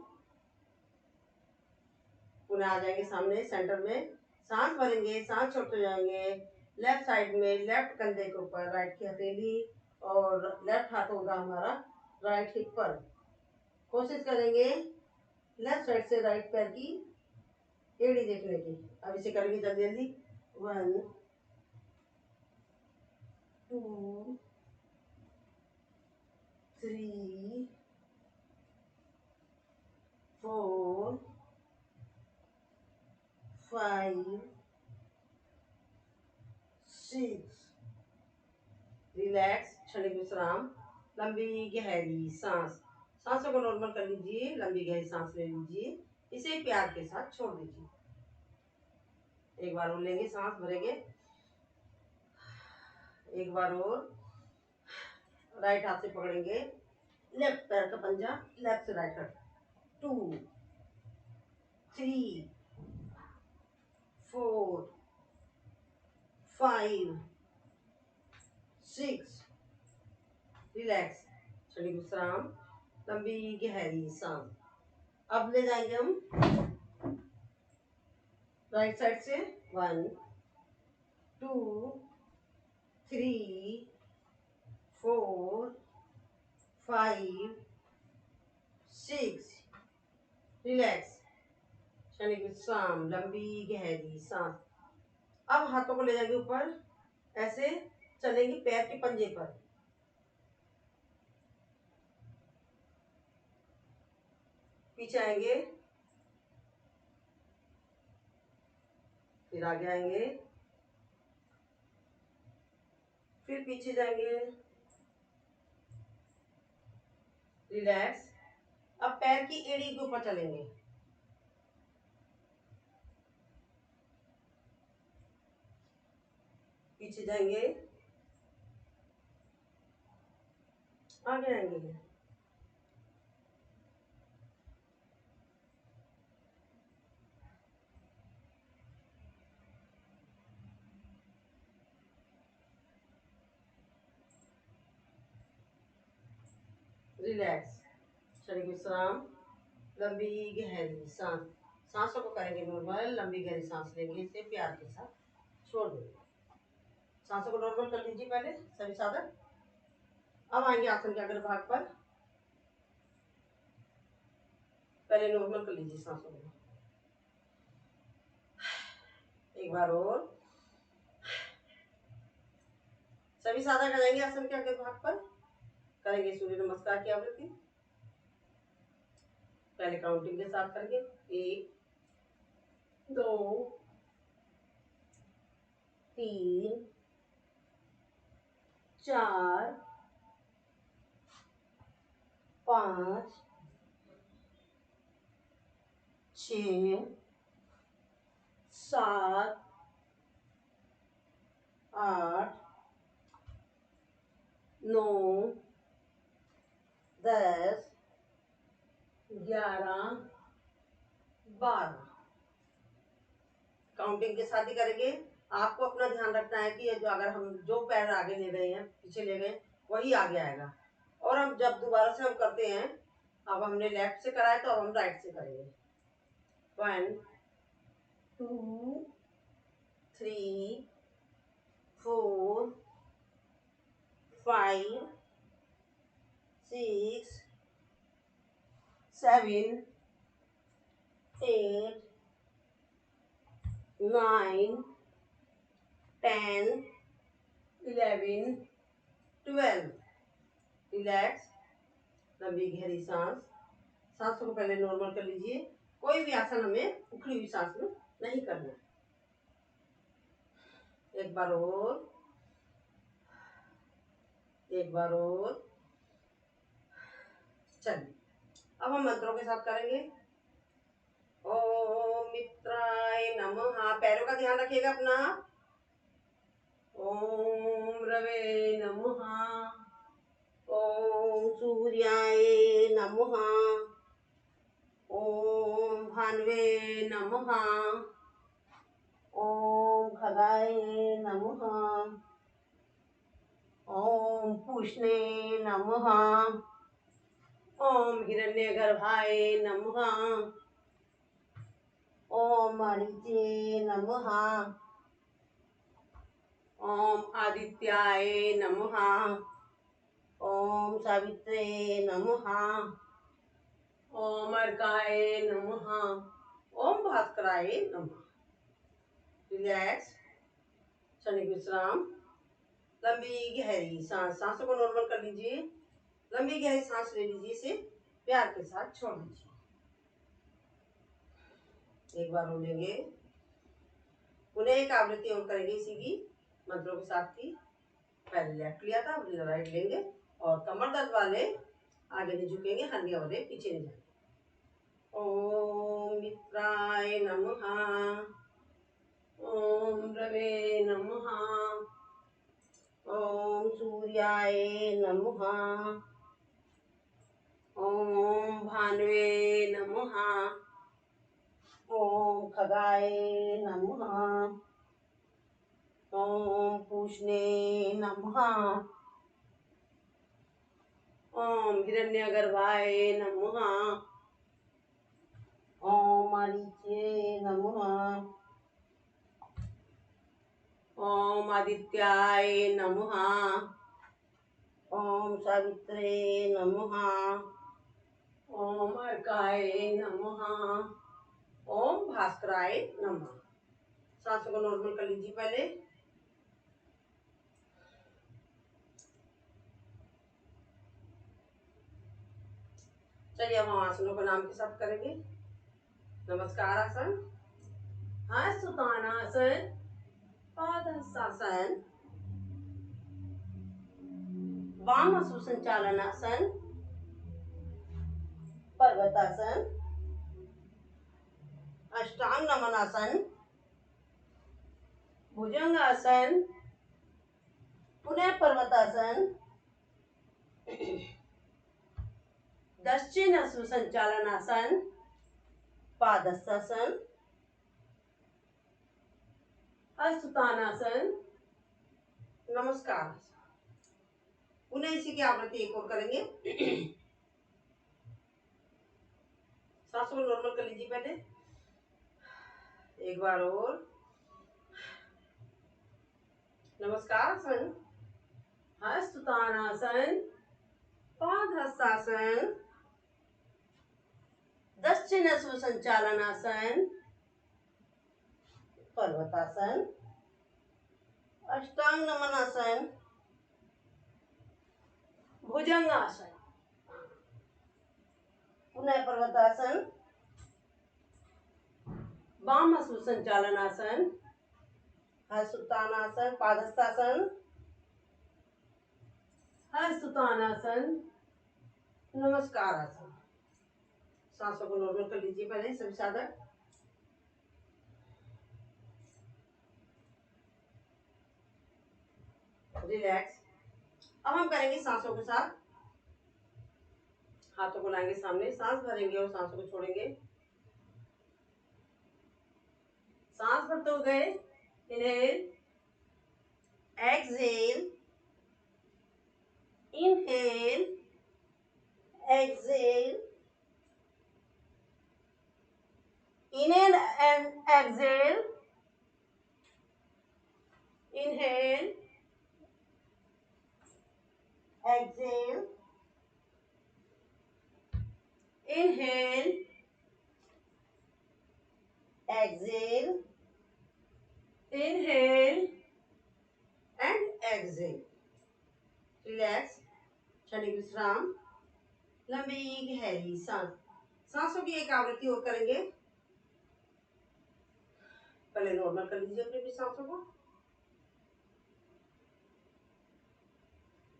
पुनः आ जाएंगे सामने सेंटर में, सांस भरेंगे, सांस छोड़ते जाएंगे लेफ्ट साइड में, लेफ्ट कंधे के ऊपर राइट की हथेली और लेफ्ट हाथ होगा हमारा राइट हिप पर, कोशिश करेंगे लेफ्ट साइड से राइट पैर की एड़ी देखने की। अब इसे करेंगे जल्दी जल्दी। 1 2 3 4 5 6, रिलैक्स, क्षणिक विश्राम, लंबी गहरी सांस। सांसों को नॉर्मल कर लीजिए, लंबी गहरी सांस ले लीजिए, इसे प्यार के साथ छोड़ दीजिए। एक बार और लेंगे, सांस भरेंगे, एक बार और, राइट हाथ से पकड़ेंगे लेफ्ट पैर का पंजा, लेफ्ट से राइट हाथ। 2 3 4 5 6, रिलैक्स, क्षणिक विश्राम, लंबी गहरी सांस। अब ले जाएंगे हम राइट साइड से। 1 2 3 4 5 6, रिलैक्स, क्षणिक विश्राम, लंबी गहरी सांस। अब हाथों को ले जाएंगे ऊपर, ऐसे चलेंगे पैर के पंजे पर, पीछे आएंगे, फिर आगे आएंगे, फिर पीछे जाएंगे, रिलैक्स, अब पैर की एड़ी के ऊपर चलेंगे, पीछे जाएंगे, आगे आएंगे, रिलैक्स, शरीर विश्राम, लंबी गहरी सांस, सांसों को करेंगे नॉर्मल, लंबी गहरी सांस लेंगे, इसे प्यार के साथ छोड़ देंगे। सांसों को नॉर्मल कर लीजिए पहले सभी साधक। अब आएंगे आसन के अग्र भाग पर, पहले नॉर्मल कर लीजिए सांसों को, एक बार और। सभी साधक आ जाएंगे आसन के अग्र भाग पर, करेंगे सूर्य नमस्कार की आवृत्ति, पहले काउंटिंग के साथ करेंगे, 1 2 3 4 5 6 7 8 9 10 11 12। काउंटिंग के साथ ही करेंगे। आपको अपना ध्यान रखना है कि जो अगर हम जो पैर आगे ले गए हैं, पीछे ले गए, वही आगे आएगा। और हम जब दोबारा से हम करते हैं, अब हमने लेफ्ट से करा है तो अब हम राइट से करेंगे। 1 2 3 4 5 6 7 8 9 10 11 12। रिलैक्स, लंबी गहरी सांस, सांसों को पहले नॉर्मल कर लीजिए। कोई भी आसन हमें उखड़ी हुई सांस में नहीं करना। एक बार और, एक बार और। चलिए अब हम मंत्रों के साथ करेंगे। ओम मित्राय नमः, पैरों का ध्यान रखिएगा अपना। ओम रवे नमः, ओम सूर्याय नमः, ओम भान्वे नमः, ओम खगाय नमः, ओम पूष्णे नमः, ओम हिरण्यगर्भाय नमः, ओम मरीचे नमः, ओम आदित्याय नमः, ओम सावित्रे नमः, ओम अर्काय नमः, ओम भास्कराय नमः। रिलैक्स, क्षणिक विश्राम, लंबी गहरी सांस, सांसों को नॉर्मल कर लीजिए। लंबी गहरी सांस ले लीजिए, इसे प्यार के साथ छोड़ दीजिए। एक बार हो लेंगे, उन्हें एक आवृत्ति और करेंगे इसी की मंत्रों के साथ की। पहले लेफ्ट लिया था, अब राइट लेंगे, और कमर दर्द वाले आगे नहीं झुकेंगे, हड्डियां वाले पीछे नहीं जाएंगे। ओम मित्राय नमः, ओम रवे नमः, ओम सूर्याय नमः, ओम भान्वे नमः, ओम खगाय नमः, ओम पूष्णे नमः, ओम हिरण्यगर्भाय नमः, ओम मरीचे नमः, ओम आदित्याय नमः, ओम सावित्रे नमः, ओम अर्काय नमः, ओम भास्कराय नमः। सांसों को नॉर्मल कर लीजिए पहले। चलिए अब हम आसनों को नाम के साथ करेंगे। नमस्कार आसन, हस्तोत्तानासन, पादहस्तासन, वाम सुसंचालनासन, पर्वतासन, अष्टांग नमनासन, भुजंगासन, पुनः पर्वतासन, दक्षिण सुसंचालनासन, पादहस्तासन, हस्तुतानासन, नमस्कार। पुनः इसी की आवृत्ति एक और करेंगे। सांसों को नॉर्मल कर लीजिए पहले, एक बार और। नमस्कारासन, हस्तुतानासन, पादहस्तासन, दक्षिण सुसंचालनासन, पर्वतासन, अष्टांग नमनासन, भुजंगासन, पुनः पर्वतासन, वाम सुसंचालनासन, हस्तुतानासन, पादहस्तासन, हस्तुतानासन, नमस्कार आसन। सांसों को नॉर्मल कर लीजिए पहले सभी साधक। रिलैक्स। अब हम करेंगे सांसों के साथ। हाथों को लाएंगे सामने, सांस भरेंगे और सांसों को छोड़ेंगे। सांस भरते हुए गए, inhale, exhale, inhale, exhale, inhale and exhale, inhale, exhale, inhale, exhale, inhale and exhale. Relax, क्षणिक विश्राम, लंबी गहरी सांस। सांसों की एक आवृत्ति और करेंगे। पहले नॉर्मल कर लीजिए अपनी भी सांसों को।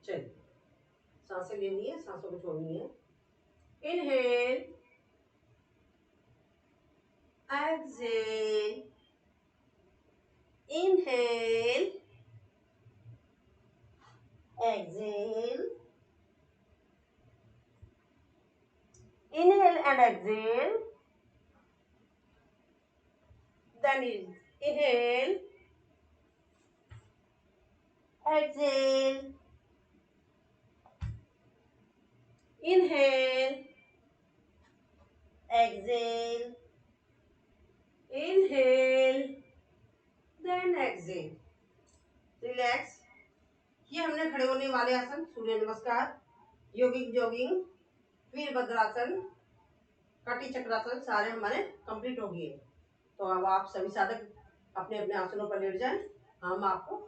चलिए, सांसें लेनी है, सांसों को छोड़नी है। Inhale, exhale, inhale, exhale, inhale and exhale, then inhale, exhale, inhale, exhale, inhale, then exhale. Relax. ये हमने खड़े होने वाले आसन, सूर्य नमस्कार, योगिक जॉगिंग, वीरभद्रासन, कटी चक्रासन सारे हमारे कंप्लीट हो गए। तो अब आप सभी साधक अपने अपने आसनों पर लेट जाएं, हम आपको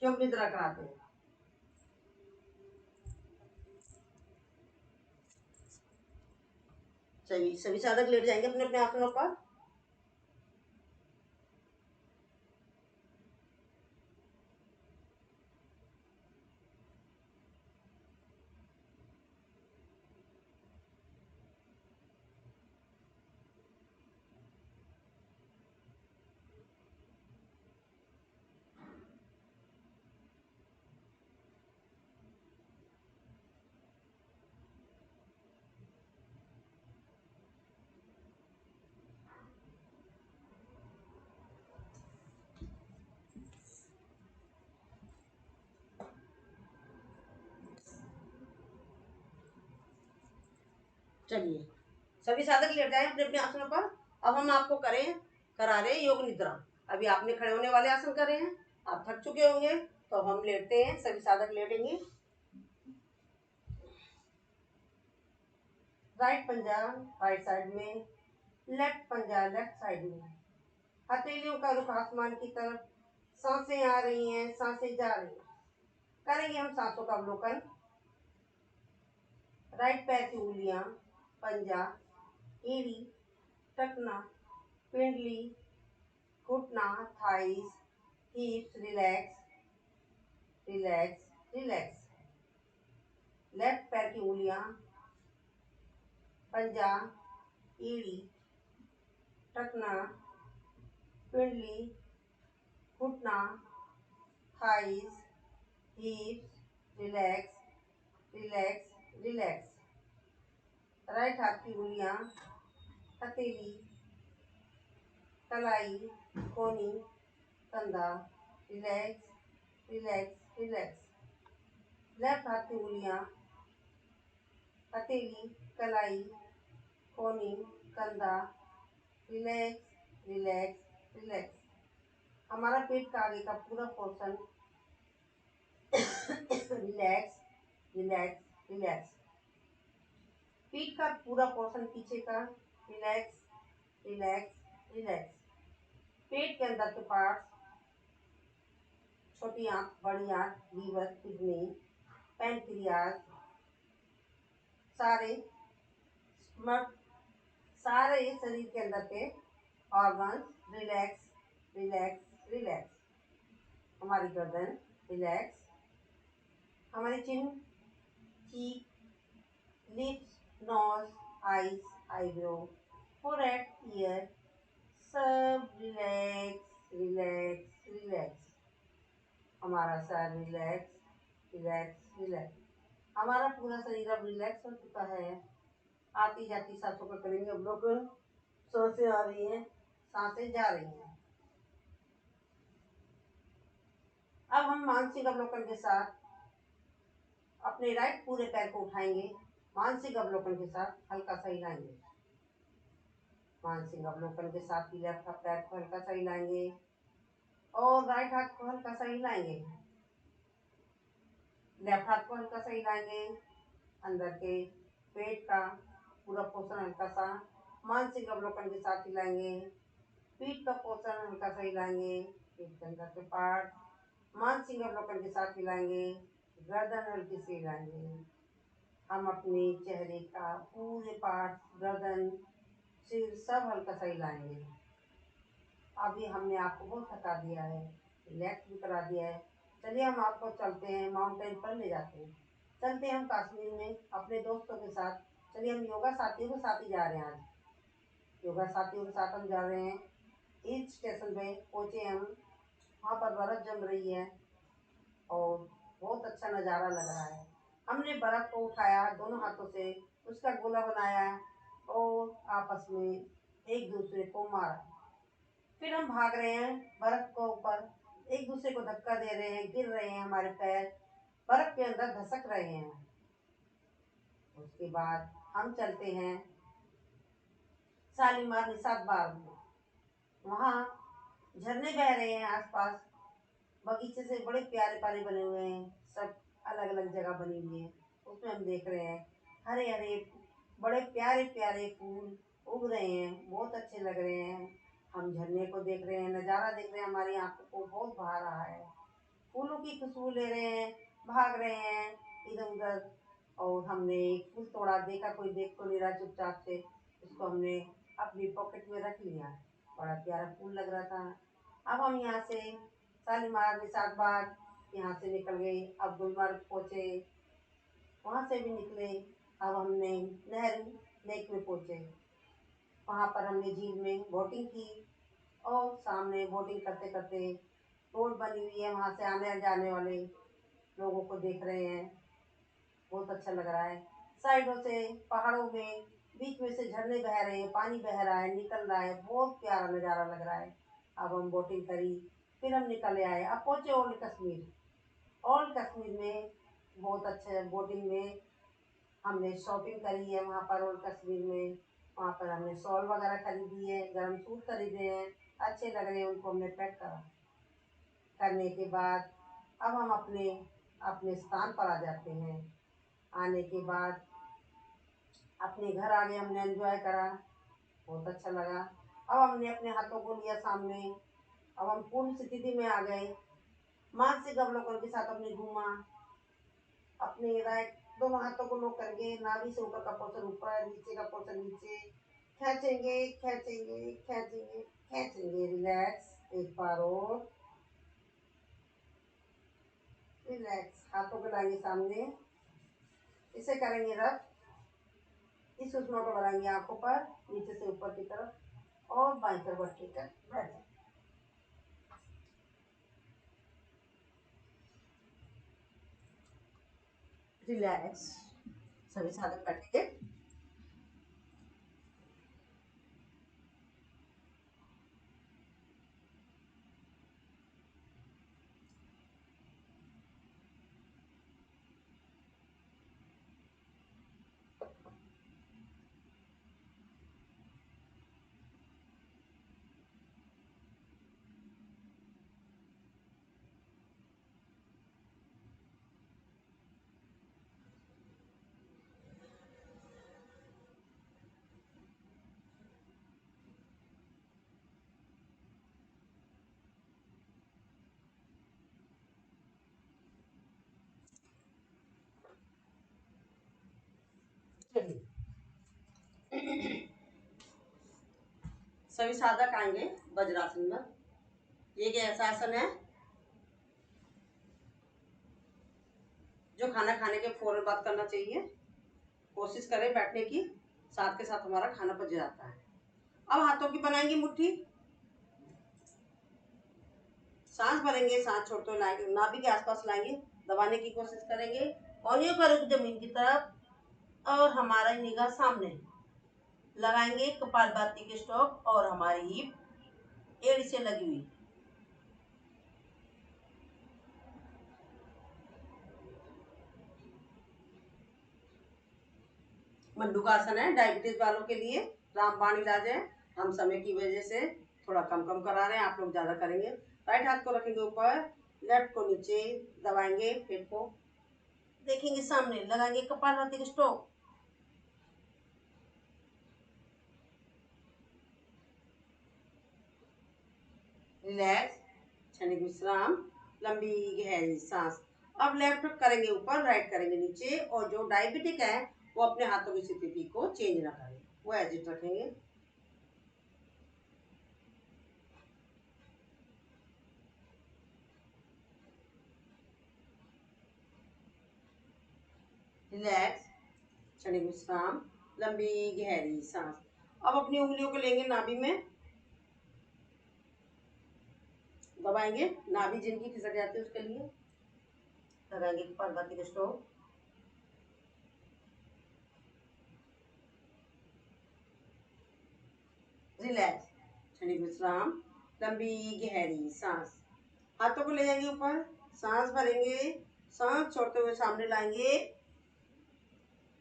योग निद्रा कराते हैं। सभी साधक लेट जाएंगे अपने अपने आसनों पर। चलिए, सभी साधक लेट जाए अपने अपने आसनों पर। अब हम आपको करा रहे हैं योग निद्रा। अभी आपने खड़े होने वाले आसन करे हैं, आप थक चुके होंगे, तो अब हम लेटते हैं। सभी साधक लेटेंगे। राइट पंजा राइट साइड में, लेफ्ट पंजा लेफ्ट साइड में। हथेलियों का रुख आसमान की तरफ, सांसें आ रही हैं, सांसें जा रही हैं। करेंगे हम सांसों का अवलोकन। राइट पैर की उंगलियां, पंजा, एड़ी, टखना, पिंडली, घुटना, thighs, हिप्स, relax, relax, relax. Left पैर की उंगलियां, पंजा, एड़ी, टखना, पिंडली, घुटना, thighs, हिप्स, relax, relax, relax. Right हाथ की उंगलियां, हथेली, कलाई, कोनी, कंधा, रिलैक्स, रिलैक्स, रिलैक्स। लेफ्ट हाथ की उंगलियां, हथेली, कलाई, कोनी, कंधा, रिलैक्स, रिलैक्स, रिलैक्स। हमारा पेट का आगे का पूरा पोर्शन रिलैक्स, रिलैक्स, रिलैक्स। पीठ का पूरा पोर्शन पीछे का रिलैक्स, रिलैक्स, रिलैक्स। पेट के अंदर के पार्ट्स, छोटी आंत, बड़ी आंत, लीवर, किडनी, पैनक्रियाज, सारे स्टमक, सारे शरीर के अंदर के ऑर्गन्स रिलैक्स, रिलैक्स, रिलैक्स। हमारी गर्दन रिलैक्स, हमारी chin, cheek, lips, nose, eyes, eyebrow, forehead, ear, सब रिलैक्स, रिलैक्स, रिलैक्स। हमारा सर रिलैक्स, रिलैक्स, रिलैक्स। हमारा पूरा शरीर अब रिलैक्स हो चुका है। आती जाती सांसों को करेंगे हम लोग। सांसें आ रही हैं, सांसें जा रही हैं। अब हम मानसिक अवलोकन के साथ अपने राइट पूरे पैर को उठाएंगे। मानसिक अवलोकन के साथ हल्का सा हिलाएंगे। मानसिक अवलोकन के साथ ही लेफ्ट पैर को हल्का सा हिलाएंगे और राइट हाथ को हल्का सा हिलाएंगे। लेफ्ट हाथ को हल्का सा हिलाएंगे। अंदर के पेट का पूरा पोर्शन हल्का सा मानसिक अवलोकन के साथ हिलाएंगे। पीठ का पोर्शन हल्का सा हिलाएंगे। पीठ के अंदर के पार्ट मानसिक अवलोकन के साथ हिलाएंगे। गर्दन हल्की से हिलाएंगे। हम अपने चेहरे का पूरे पार्ट, गर्दन, सिर सब हल्का सा हिलाएंगे। अभी हमने आपको बहुत थका दिया है, रिलैक्स भी करा दिया है। चलिए हम आपको चलते हैं, माउंटेन पर ले जाते हैं। चलते हैं हम कश्मीर में अपने दोस्तों के साथ। चलिए हम योगा साथियों के साथ ही जा रहे हैं। आज योगा साथियों के साथ हम जा रहे हैं। हिल स्टेशन पे पहुँचे हम, वहाँ पर बर्फ़ जम रही है और बहुत अच्छा नज़ारा लग रहा है। हमने बर्फ़ को उठाया दोनों हाथों से, उसका गोला बनाया और आपस में एक दूसरे को मारा। फिर हम भाग रहे हैं बर्फ़ को ऊपर, एक दूसरे को धक्का दे रहे हैं, गिर रहे हैं, हमारे पैर बर्फ़ के अंदर धसक रहे हैं। उसके बाद हम चलते हैं शालीमार निशात बाग में। वहाँ झरने बह रहे हैं आसपास, बगीचे से बड़े प्यारे प्यारे बने हुए हैं, सब अलग अलग जगह बनी हुई है। उसमें हम देख रहे हैं हरे हरे बड़े प्यारे प्यारे फूल उग रहे हैं, बहुत अच्छे लग रहे हैं। हम झरने को देख रहे हैं, नज़ारा देख रहे हैं, हमारी आंखों को बहुत भा रहा है। फूलों की खुशबू ले रहे हैं, भाग रहे हैं इधर उधर। और हमने एक फूल तोड़ा, देखा कोई देख तो नहीं रहा, चुपचाप से उसको हमने अपनी पॉकेट में रख लिया। बड़ा प्यारा फूल लग रहा था। अब हम यहाँ से शालीमार निशात बाग यहाँ से निकल गए। अब गुलमर्ग पहुँचे, वहाँ से भी निकले। अब हमने नेहरू लेक में पहुँचे। वहाँ पर हमने झील में बोटिंग की और सामने बोटिंग करते करते रोड बनी हुई है, वहाँ से आने जाने वाले लोगों को देख रहे हैं। बहुत अच्छा लग रहा है। साइडों से पहाड़ों में बीच में से झरने बह रहे हैं, पानी बह रहा है, निकल रहा है, बहुत प्यारा नज़ारा लग रहा है। अब हम बोटिंग करी, फिर हम निकल आए। अब पहुँचे ओल्ड कश्मीर। ओल्ड कश्मीर में बहुत अच्छा बोटिंग में हमने शॉपिंग करी है। वहाँ पर ओल्ड कश्मीर में वहाँ पर हमने शॉल वगैरह खरीदी है, गर्म सूट खरीदे हैं, अच्छे लग रहे हैं, उनको हमने पैक करा। करने के बाद अब हम अपने अपने स्थान पर आ जाते हैं। आने के बाद अपने घर आ गए, हमने एंजॉय करा, बहुत अच्छा लगा। अब हमने अपने हाथों को लिया सामने, अब हम पूर्ण स्थिति में आ गए। मानसिक अवलोकन के साथ हमने घूमा। अपने राइट दोनों हाथों को लॉक करेंगे, नाभि से ऊपर का पोर्शन ऊपर, नीचे का पोर्शन नीचे, खींचेंगे खींचेंगे खींचेंगे खींचेंगे। रिलैक्स, एक बार और रिलैक्स। हाथों को लाएंगे सामने, इसे करेंगे रब, इस सुषमा को बनाएंगे आंखों पर, नीचे से ऊपर की तरफ और बाईं तरफ बढ़ कर बैठ जाए। रिलैक्स, सभी साधक बैठेंगे। सभी साधक आएंगे वज्रासन में। ये कैसा आसन है? जो खाना खाने के फौरन बाद करना चाहिए। कोशिश करें बैठने की, साथ के साथ हमारा खाना पच जाता है। अब हाथों की बनाएंगे मुट्ठी, सांस भरेंगे, सांस छोड़ते हुए लाएंगे, नाभि के आसपास लाएंगे, दबाने की कोशिश करेंगे। कोहनियों का रुख जमीन की तरफ और हमारा निगाह सामने लगाएंगे। कपालभाति के स्टॉक और हमारी हिप एड़ी से लगी हुई। मंडूकासन है डायबिटीज वालों के लिए, रामबाण इलाज है। हम समय की वजह से थोड़ा कम कम करा रहे हैं, आप लोग ज्यादा करेंगे। राइट हाथ को रखेंगे ऊपर, लेफ्ट को नीचे दबाएंगे, पेट को देखेंगे सामने, लगाएंगे कपालभाति के स्ट्रोक। रिलैक्स, क्षणिक विश्राम, लंबी गहरी सांस। अब लेफ्ट करेंगे ऊपर, राइट करेंगे नीचे, और जो डायबिटिक है वो अपने हाथों की स्थिति को चेंज ना करें, वो एज इट रखेंगे। रिलैक्स, क्षणिक विश्राम, लंबी गहरी सांस। अब अपनी उंगलियों को लेंगे नाभि में, दबाएंगे, नाभि जिनकी खिसक जाती है उसके लिए लगाएंगे कपालभाति के स्ट्रोक। रिलैक्स, क्षणिक विश्राम, लंबी गहरी सांस। हाथों को ले जाएंगे ऊपर, सांस भरेंगे, सांस छोड़ते हुए सामने लाएंगे।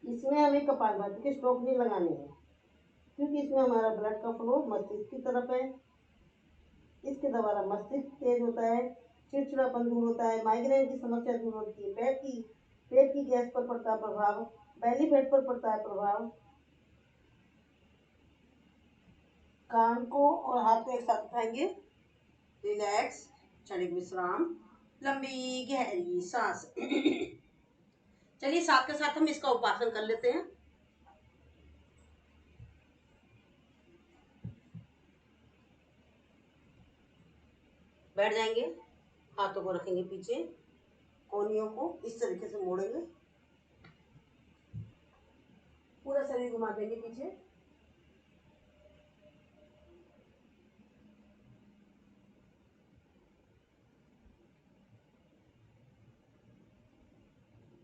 इसमें हमें कपालभाति के स्ट्रोक नहीं लगाने हैं, क्योंकि इसमें हमारा ब्लड का फ्लो मस्तिष्क की तरफ है। इसके द्वारा मस्तिष्क तेज होता है, चिड़चिड़ापन दूर होता है, माइग्रेन की समस्या दूर होती है, पेट की गैस पर पड़ता है प्रभाव, बेली फैट पर पड़ता है प्रभाव। कान को और हाथ को एक साथ उठाएंगे। रिलैक्स, क्षणिक विश्राम, लंबी गहरी सांस। चलिए साथ के साथ हम इसका उपासन कर लेते हैं। बैठ जाएंगे, हाथों को रखेंगे पीछे, कोहनियों को इस तरीके से मोड़ेंगे, पूरा शरीर घुमा देंगे पीछे।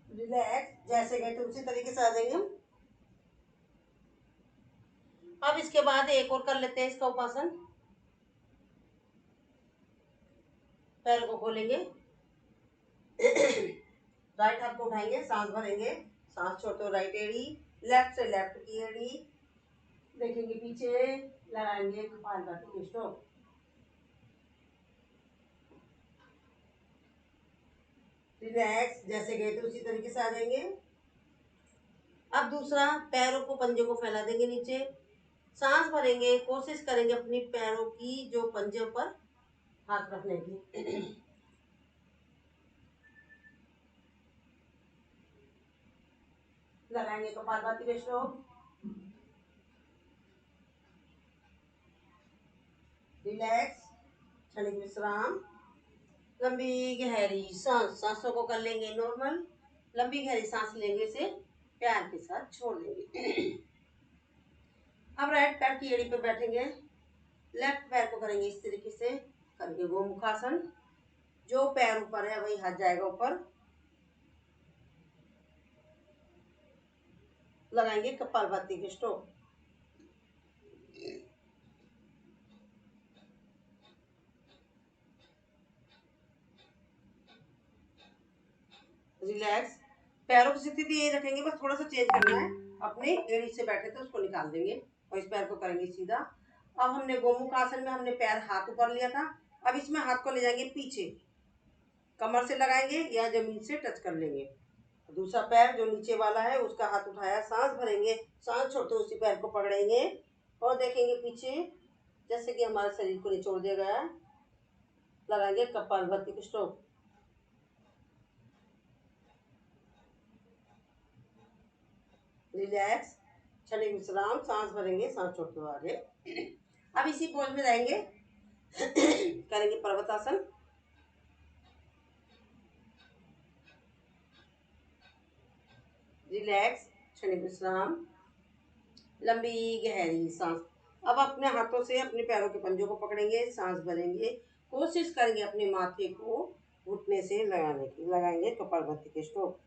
रिलैक्स, जैसे गए थे उसी तरीके से आ जाएंगे हम। अब इसके बाद एक और कर लेते हैं इसका उपासन। पैर को खोलेंगे, राइट हाथ को उठाएंगे, सांस भरेंगे, सांस छोड़ते हुए राइट एड़ी, लेफ्ट से लेफ्ट की एड़ी देखेंगे पीछे, लगाएंगे कपालभाति के स्ट्रोक। रिलैक्स, जैसे गए थे उसी तरीके से आ जाएंगे। अब दूसरा, पैरों को पंजे को फैला देंगे नीचे, सांस भरेंगे, कोशिश करेंगे अपनी पैरों की जो पंजे पर हाथ रखने की। लगाएंगे कपालभाति के स्ट्रोक। रिलैक्स, क्षणिक विश्राम, लंबी गहरी सांस। सांसों को कर लेंगे नॉर्मल, लंबी गहरी सांस लेंगे से प्यार के साथ छोड़ देंगे। अब राइट पैर की एड़ी पे बैठेंगे, लेफ्ट पैर को करेंगे इस तरीके से, करेंगे गोमुखासन। जो पैर ऊपर है वही हाथ जाएगा ऊपर, लगाएंगे कपालभाति के स्ट्रोक। रिलैक्स। पैरों की स्थिति यही रखेंगे, बस थोड़ा सा चेंज करना है। अपने एड़ी से बैठे थे उसको निकाल देंगे और इस पैर को करेंगे सीधा। अब हमने गोमुख आसन में हमने पैर हाथ ऊपर लिया था, अब इसमें हाथ को ले जाएंगे पीछे, कमर से लगाएंगे या जमीन से टच कर लेंगे। दूसरा पैर जो नीचे वाला है उसका हाथ उठाया, सांस भरेंगे, सांस छोड़ते उसी पैर को पकड़ेंगे और देखेंगे पीछे, जैसे कि हमारे शरीर को निचोड़ दिया गया है। लगाएंगे कपालभाति के स्ट्रोक। रिलैक्स, क्षणिक विश्राम, सांस भरेंगे, सांस छोड़ते हुए आगे। अब इसी पोज में रहेंगे। करेंगे पर्वतासन। रिलैक्स, क्षणिक विश्राम, लंबी गहरी सांस। अब अपने हाथों से अपने पैरों के पंजों को पकड़ेंगे, सांस भरेंगे, कोशिश करेंगे अपने माथे को घुटने से लगाने की। लगाएंगे कपालभाति के स्ट्रोक।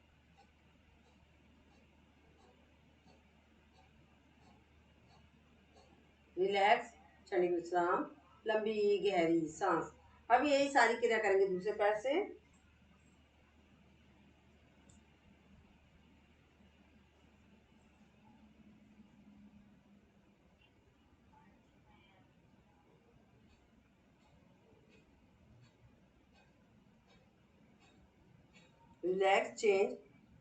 रिलैक्स, क्षणिक विश्राम, लंबी गहरी सांस। अब यही सारी क्रिया करेंगे दूसरे पैर से। रिलैक्स, चेंज,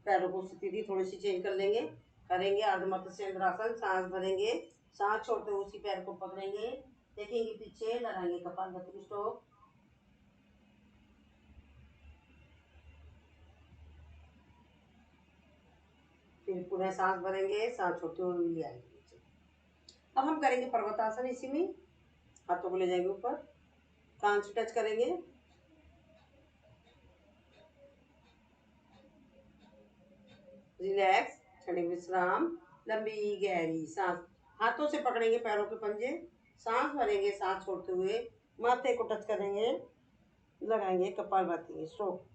पैरों को स्थिति थोड़ी सी चेंज कर लेंगे। करेंगे अर्धमत्स्येंद्रासन, सांस भरेंगे, सांस छोड़ते हुए उसी पैर को पकड़ेंगे, देखेंगे पीछे, लगाएंगे कपालभाति स्ट्रोक। फिर पुनः सांस भरेंगे, सांस छोड़ते हुए उंगली आएगी नीचे। अब हम करेंगे पर्वतासन। इसी में हाथों को ले जाएंगे ऊपर, कान से टच करेंगे। रिलैक्स, क्षणिक विश्राम, लंबी गहरी सांस। हाथों से पकड़ेंगे पैरों के पंजे, सांस भरेंगे, सांस छोड़ते हुए माथे को टच करेंगे, लगाएंगे कपालभाति स्ट्रोक।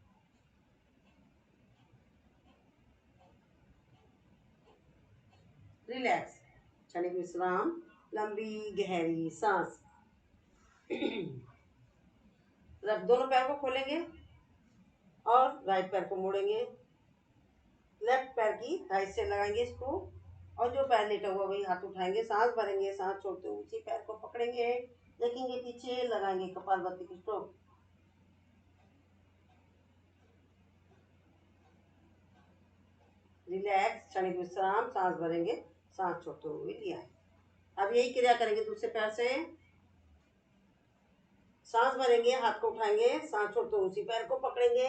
रिलैक्स, क्षणिक विश्राम, लंबी गहरी सांस। दोनों पैर को खोलेंगे और राइट पैर को मोड़ेंगे, लेफ्ट पैर की थाई से लगाएंगे इसको, और जो पैर लेटा हुआ वही हाथ उठाएंगे, सांस भरेंगे, सांस छोड़ते हुए उसी पैर को पकड़ेंगे, देखेंगे पीछे, लगाएंगे कपालभाति की स्ट्रोक। रिलैक्स, क्षणिक विश्राम, सांस भरेंगे, सांस छोड़ते हुए लिया है। अब यही क्रिया करेंगे दूसरे पैर से। सांस भरेंगे, हाथ को उठाएंगे, सांस छोड़ते हुए उसी पैर को पकड़ेंगे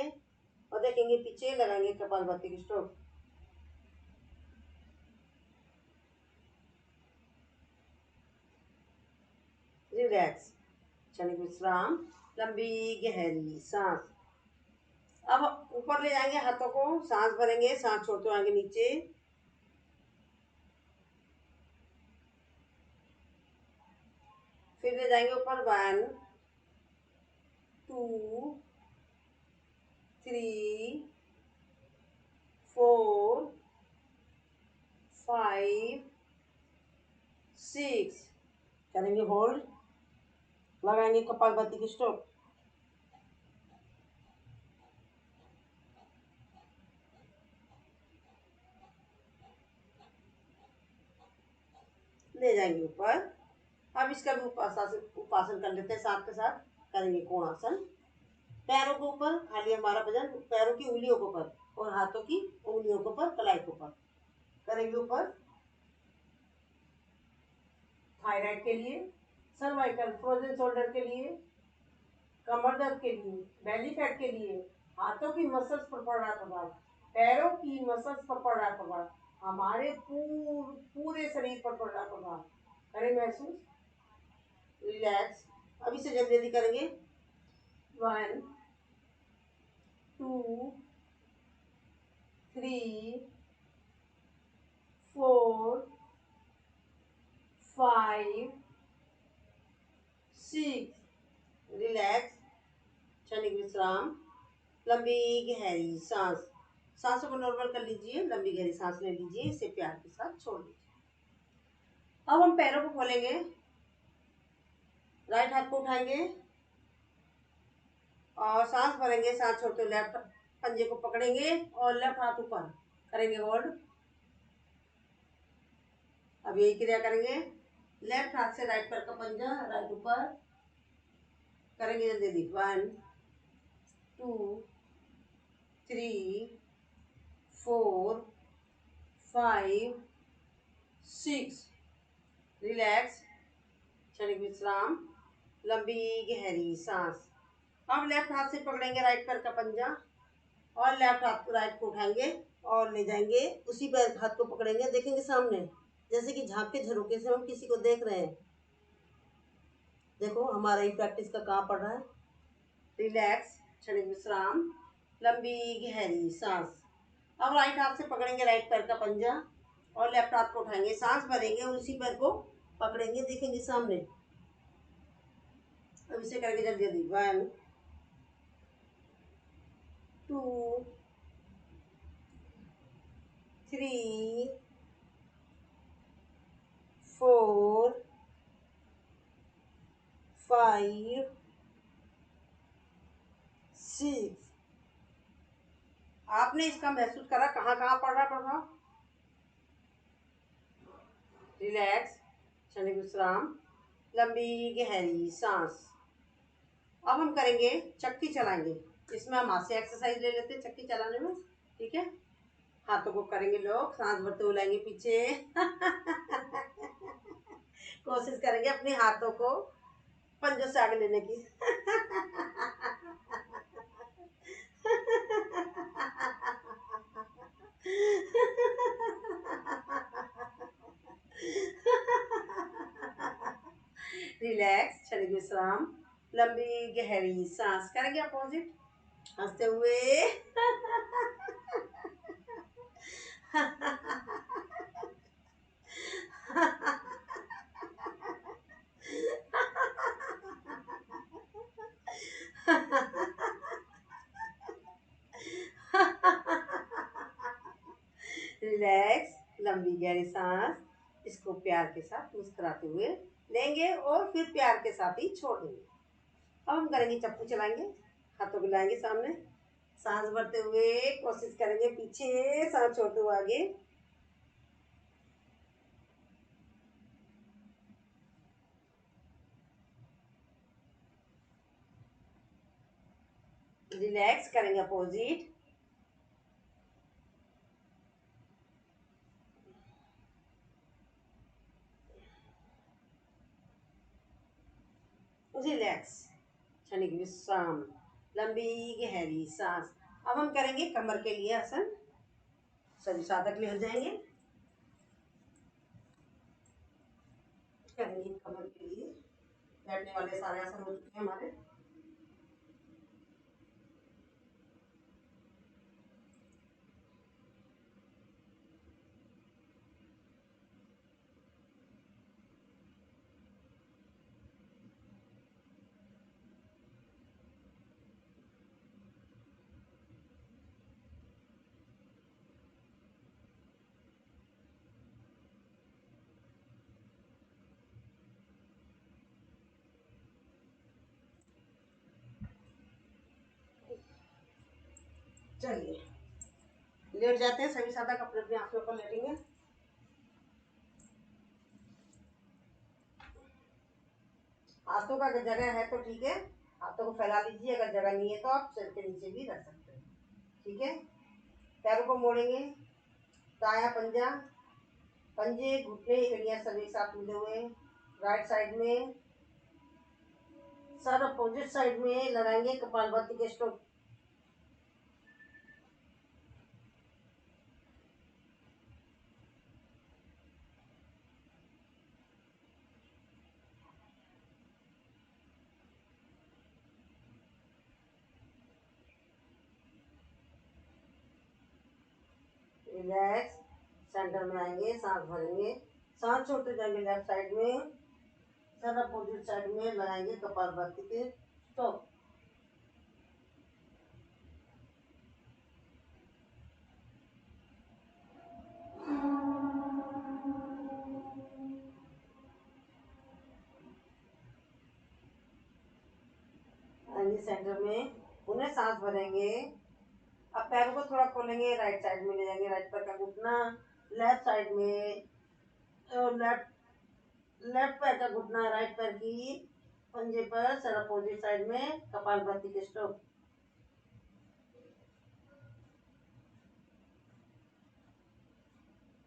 और देखेंगे पीछे, लगाएंगे कपालभाति की स्ट्रोक। रिलैक्स, क्षणिक विश्राम, लंबी गहरी सांस। अब ऊपर ले जाएंगे हाथों को, सांस भरेंगे, सांस छोड़ते हुए आगे नीचे, फिर ले जाएंगे ऊपर। 1 2 3 4 5 6। करेंगे होल्ड, लगाएंगे कपालभाति की स्ट्रोक। ले जाएंगे ऊपर। अब इसका भी उपासन कर लेते हैं, साथ के साथ करेंगे कोणासन। पैरों के ऊपर खाली हमारा वजन पैरों की उंगलियों के ऊपर और हाथों की उंगलियों के ऊपर, कलाई के ऊपर। करेंगे ऊपर। थायराइड के लिए, सर्वाइकल फ्रोजन शोल्डर के लिए, कमर दर्द के लिए, बेली फैट के लिए, हाथों की मसल्स पर पड़ रहा प्रभाव, पैरों की मसल्स पर पड़ रहा प्रभाव, हमारे पूरे शरीर पर पड़ रहा प्रभाव, करें महसूस। रिलैक्स। अभी से जल्दी जल्दी करेंगे। 1 2 3 4 5 6। रिलैक्स, क्षणिक विश्राम, लंबी गहरी सांस। सांसों को नॉर्मल कर लीजिए, लंबी गहरी सांस ले लीजिए, इसे प्यार के साथ छोड़ दीजिए। अब हम पैरों को खोलेंगे, राइट हाथ को उठाएंगे और सांस भरेंगे, सांस छोड़ते हुए लेफ्ट पंजे को पकड़ेंगे और लेफ्ट हाथ ऊपर करेंगे होल्ड। अब यही क्रिया करेंगे, लेफ्ट हाथ से राइट पैर का पंजा राइट ऊपर करेंगे, जल्दी जल्दी। 1 2 3 4 5 6। रिलैक्स, क्षणिक विश्राम, लंबी गहरी सांस। अब लेफ्ट हाथ से पकड़ेंगे राइट पैर का पंजा और लेफ्ट हाथ राइट को उठाएंगे और ले जाएंगे, उसी पैर हाथ को पकड़ेंगे, देखेंगे सामने, जैसे कि झांक के झरोके से हम किसी को देख रहे हैं। देखो हमारा ही प्रैक्टिस का कहाँ पड़ रहा है। रिलैक्स, क्षणिक विश्राम, लंबी गहरी सांस। अब राइट हाथ से पकड़ेंगे राइट पैर का पंजा और लेफ्ट हाथ को उठाएंगे, सांस भरेंगे और उसी पैर को पकड़ेंगे, देखेंगे सामने। अब इसे करेंगे जल्दी जल्दी। 1 2 3 4 5 6। आपने इसका महसूस करा कहाँ कहाँ पड़ रहा प्रभाव। रिलैक्स, क्षणिक विश्राम, लंबी गहरी सांस। अब हम करेंगे चक्की चलाएंगे, इसमें हम हाथ से एक्सरसाइज ले लेते हैं चक्की चलाने में, ठीक है। हाथों को करेंगे लोग, सांस भरते हुए लाएंगे पीछे कोशिश करेंगे अपने हाथों को पंजों से आगे लेने की रिलैक्स, क्षणिक विश्राम, लंबी गहरी सांस। करेंगे अपोजिट, हंसते हुए रिलैक्स, लंबी गहरी सांस, इसको प्यार के साथ मुस्कुराते हुए लेंगे और फिर प्यार के साथ ही छोड़ देंगे। अब हम करेंगे चप्पू चलाएंगे, हाथों को लाएंगे सामने, सांस भरते हुए कोशिश करेंगे पीछे, सांस छोड़ते हुए आगे। रिलैक्स, करेंगे अपोजिट। रिलैक्स, क्षणिक विश्राम, लंबी गहरी सांस। अब हम करेंगे कमर के लिए आसन, सभी साधक ले जाएंगे, करेंगे कमर के लिए। बैठने वाले सारे आसन हो चुके हैं हमारे। चलिए लेट जाते हैं, सभी साधक अपने अपने आसनों पर लेटेंगे। हाथों का अगर जगह है तो ठीक है, हाथों को फैला लीजिए, अगर जगह नहीं है तो आप सिर के नीचे भी रख सकते हैं, ठीक है। पैरों को मोड़ेंगे, दाया पंजा, पंजे घुटने एड़ियां सब एक साथ मिले हुए, राइट साइड में, सर अपोजिट साइड में लगाएंगे, कपालभाति के स्ट्रोक। रिलैक्स, सेंटर में आएंगे, सांस भरेंगे, सांस छोड़ते जाएंगे लेफ्ट साइड में, सर अपोजिट साइड में लगाएंगे कपालभाति के स्टॉप। आएंगे सेंटर में, उन्हें सांस भरेंगे। अब पैरों को थोड़ा खोलेंगे, राइट साइड में ले जाएंगे, राइट पैर का घुटना लेफ्ट साइड में, लेफ्ट पैर का घुटना राइट पैर की पंजे पर, सर अपोजिट साइड में, कपालभाति के स्ट्रोक।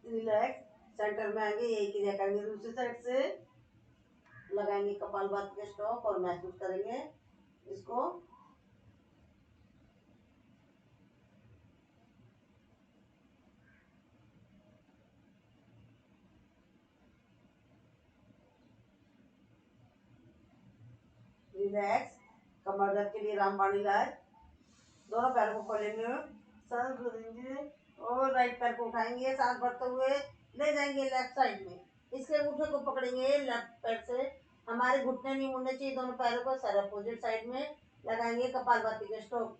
रिलैक्स, सेंटर में आएंगे, यही क्रिया करेंगे। दूसरी साइड से लगाएंगे कपालभाति के स्ट्रोक और महसूस करेंगे इसको। रिलैक्स, कमर दर्द के लिए रामबाण इलाज। दोनों पैरों को खोलेंगे, सांस भरेंगे और राइट पैर को उठाएंगे, सांस भरते हुए ले जाएंगे लेफ्ट साइड में। इसके अंगूठे को पकड़ेंगे लेफ्ट पैर से, हमारे घुटने नहीं मुड़ने चाहिए, दोनों पैरों को सर अपोजिट साइड में लगाएंगे कपालभाति के स्ट्रोक।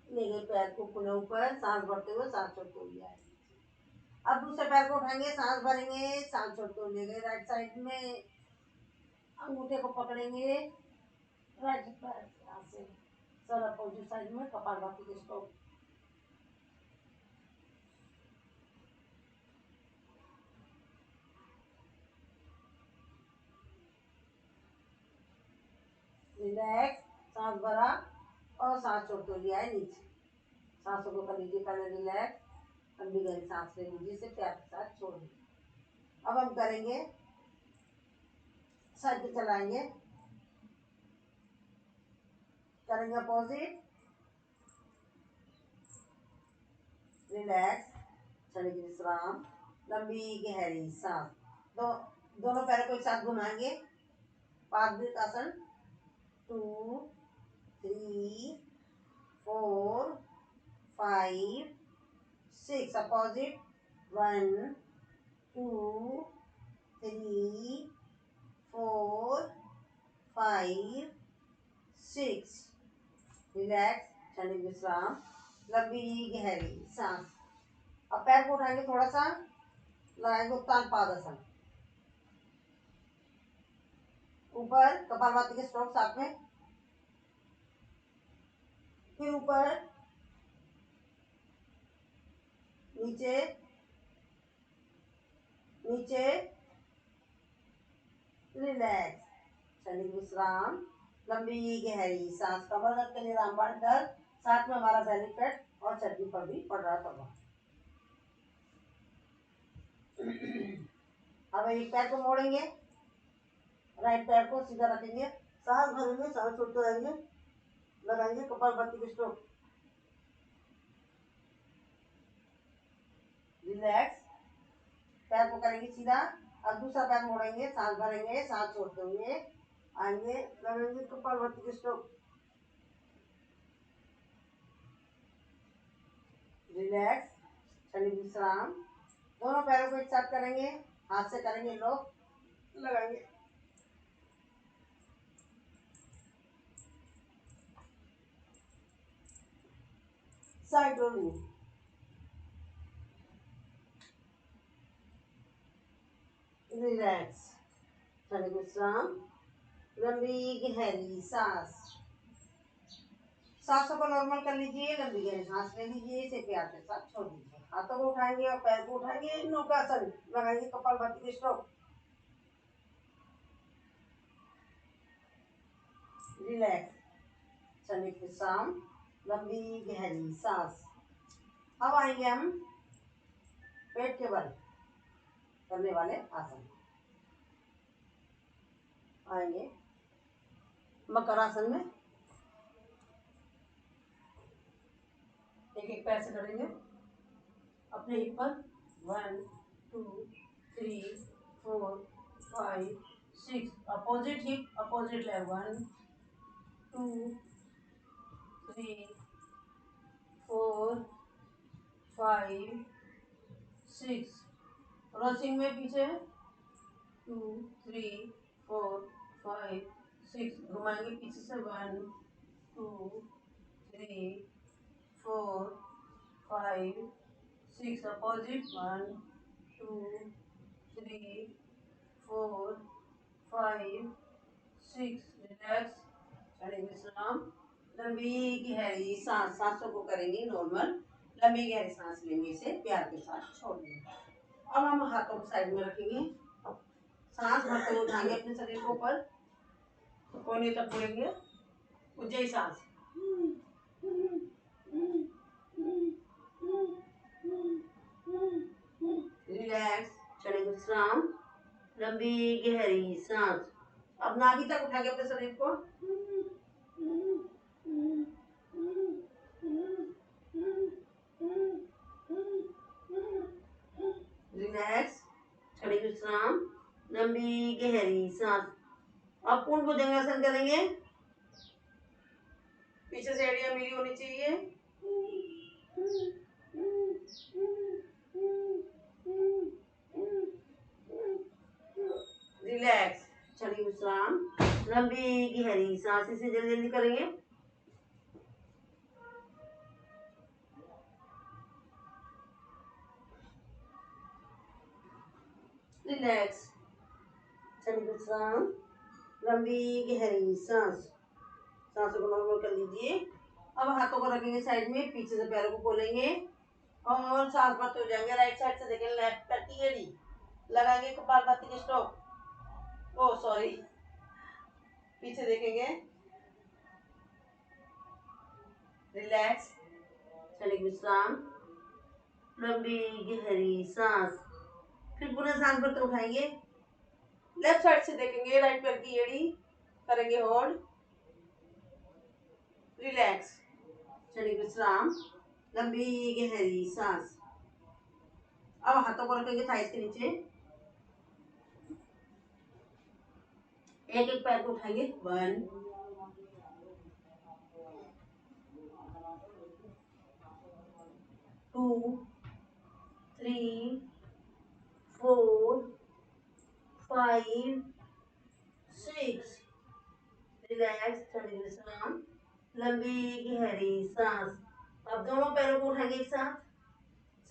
ले गए पैर को खुले ऊपर, सांस भरते हुए सांस छोड़ते हुए आए। अब दूसरे पैर को उठाएंगे, सांस भरेंगे, सांस छोड़ते हुए ले गए राइट साइड में, अंगूठे को पकड़ेंगे राइट पैर से सर अपोजिट साइड में, कपालभाति के स्ट्रोक। रिलैक्स, सांस भरा और सांस छोड़ते हुए आए नीचे। सांसों को कर लीजिए पहले रिलैक्स, लंबी गहरी सांस ले लीजिए, इसे प्यार के साथ छोड़ दीजिए। अब हम करेंगे साइड पे चलाएंगे, करेंगे अपोजिट। रिलैक्स, क्षणिक विश्राम, लंबी गहरी सांस। दोनों पैरों को एक साथ घुमाएंगे, पादविक आसन। 2 3 4 5 6 अपोजिट। 1 2 3 4 5 6। रिलैक्स, क्षणिक विश्राम, लंबी गहरी सांस। अब पैर को उठाएंगे, थोड़ा सा लगाएंगे उत्तान पादासन, ऊपर कपालभाति के स्ट्रोक साथ में, फिर ऊपर नीचे नीचे। रिलैक्स, क्षणिक विश्राम, लंबी गहरी सांस। कमर दर्द के लिए रामबाण दर्द, साथ में हमारा बेली फैट और चर्बी पर भी पड़ रहा था। अब एक पैर को मोड़ेंगे, राइट पैर को सीधा रखेंगे, सांस भरेंगे, सांस छोड़ते रहेंगे, लगाएंगे कपालभाति के स्ट्रोक। रिलैक्स, पैर को करेंगे सीधा। अब दूसरा पैर मोड़ेंगे, सांस भरेंगे, सांस छोड़ते हुए आएंगे, लगाएंगे कपालभाति के स्ट्रोक। रिलैक्स, क्षणिक विश्राम, दोनों पैरों को एक साथ करेंगे, हाथ से करेंगे लॉक, लगाएंगे साइड रोलिंग। रिलैक्स, क्षणिक विश्राम, लंबी गहरी सांस। सांसों को नॉर्मल कर लीजिए, लंबी गहरी सांस ले लीजिए, इसे प्यार के साथ छोड़ दीजिए। हाथों को उठाएंगे और पैर को उठाएंगे, नौकासन, लगाएंगे कपालभाति के स्ट्रोक। रिलैक्स, क्षणिक विश्राम, लंबी गहरी सांस। अब आएंगे हम पेट के बल करने वाले आसन। आएंगे मकरासन में, एक एक पैर से करेंगे अपने हिप पर। 1 2 3 4 5 6, opposite hip, opposite leg, 1 2 3 4 5 6, crossing में पीछे 2 3 4 5 6, घुमाएंगे पीछे से 1 2 3 4 5 6, अपोजिट 1 2 3 4 5 6, रिलैक्स, चढ़े विश्राम, लंबी गहरी सांस, सांसों को करेंगे नॉर्मल, लंबी गहरी सांस लेंगे, इसे प्यार के साथ छोड़ देंगे। अब हम हाथों को साइड में रखेंगे, सांस भरते हुए उठाएंगे अपने शरीर को ऊपर, कोने तक मुड़ेंगे, ऊंचाई सांस, रिलैक्स, क्षणिक विश्राम, लंबी गहरी सांस। अब नाभि तक उठाएंगे अपने शरीर को, रिलैक्स, क्षणिक विश्राम, लंबी गहरी सांस। अब पूर्ण भुजंगासन करेंगे, पीछे से एड़ियां मिली होनी चाहिए, रिलैक्स, क्षणिक विश्राम, लंबी गहरी सांस, इसे जल्दी जल्दी करेंगे। रिलैक्स, क्षणिक विश्राम, लंबी गहरी सांस, सांसों को नॉर्मल कर लीजिए। अब हाथों को रखेंगे साइड में, पीछे से पैरों को खोलेंगे और सांस भरते हो जाएंगे। राइट साइड से देखें, लेफ्ट पैर की एड़ी लगाएंगे, कपालभाति के स्ट्रोक, ओ सॉरी, पीछे देखेंगे, रिलैक्स, क्षणिक विश्राम, लंबी गहरी सांस, फिर पुनः सांस भरते उठाएंगे, लेफ्ट साइड से देखेंगे, राइट पैर की एड़ी करेंगे होल्ड, रिलैक्स, क्षणिक विश्राम, लंबी गहरी सांस। अब हाथों को रखेंगे थाइस के नीचे, एक एक पैर को उठाएंगे, 1 2 3 4 5 6, रिलैक्स, क्षणिक विश्राम, लंबी गहरी सांस। अब दोनों पैरों को उठाएंगे एक साथ,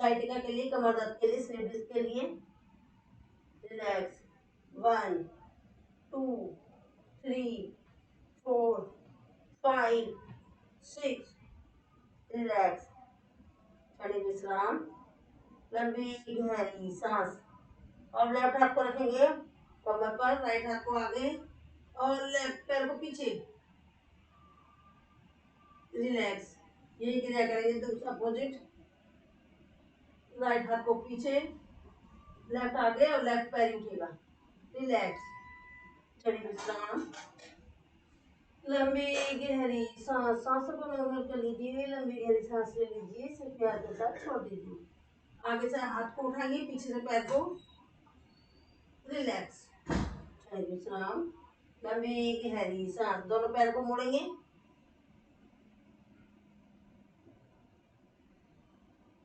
साइटिका के लिए, कमर दर्द के लिए, स्लिप डिस्क के लिए, रिलैक्स, 1 2 3 4 5 6, रिलैक्स, क्षणिक विश्राम, लंबी गहरी सांस। और लेफ्ट हाथ को रखेंगे कमर पर, राइट हाथ को आगे और लेफ्ट पैर को पीछे, रिलैक्स, यही क्रिया करेंगे, तो अपोजिट, राइट हाथ को पीछे, लेफ्ट आगे और लेफ्ट पैर उठेगा, रिलैक्स, क्षणिक विश्राम, लंबी गहरी सांस, सांसों को नॉर्मल कर लीजिए, लंबी गहरी सांस ले लीजिए, इसे प्यार के साथ छोड़ दीजिए। आगे से हाथ को उठाएंगे, पीछे से पैर को, रिलैक्स, क्षणिक विश्राम, लंबी गहरी सांस, दोनों पैर को मोड़ेंगे,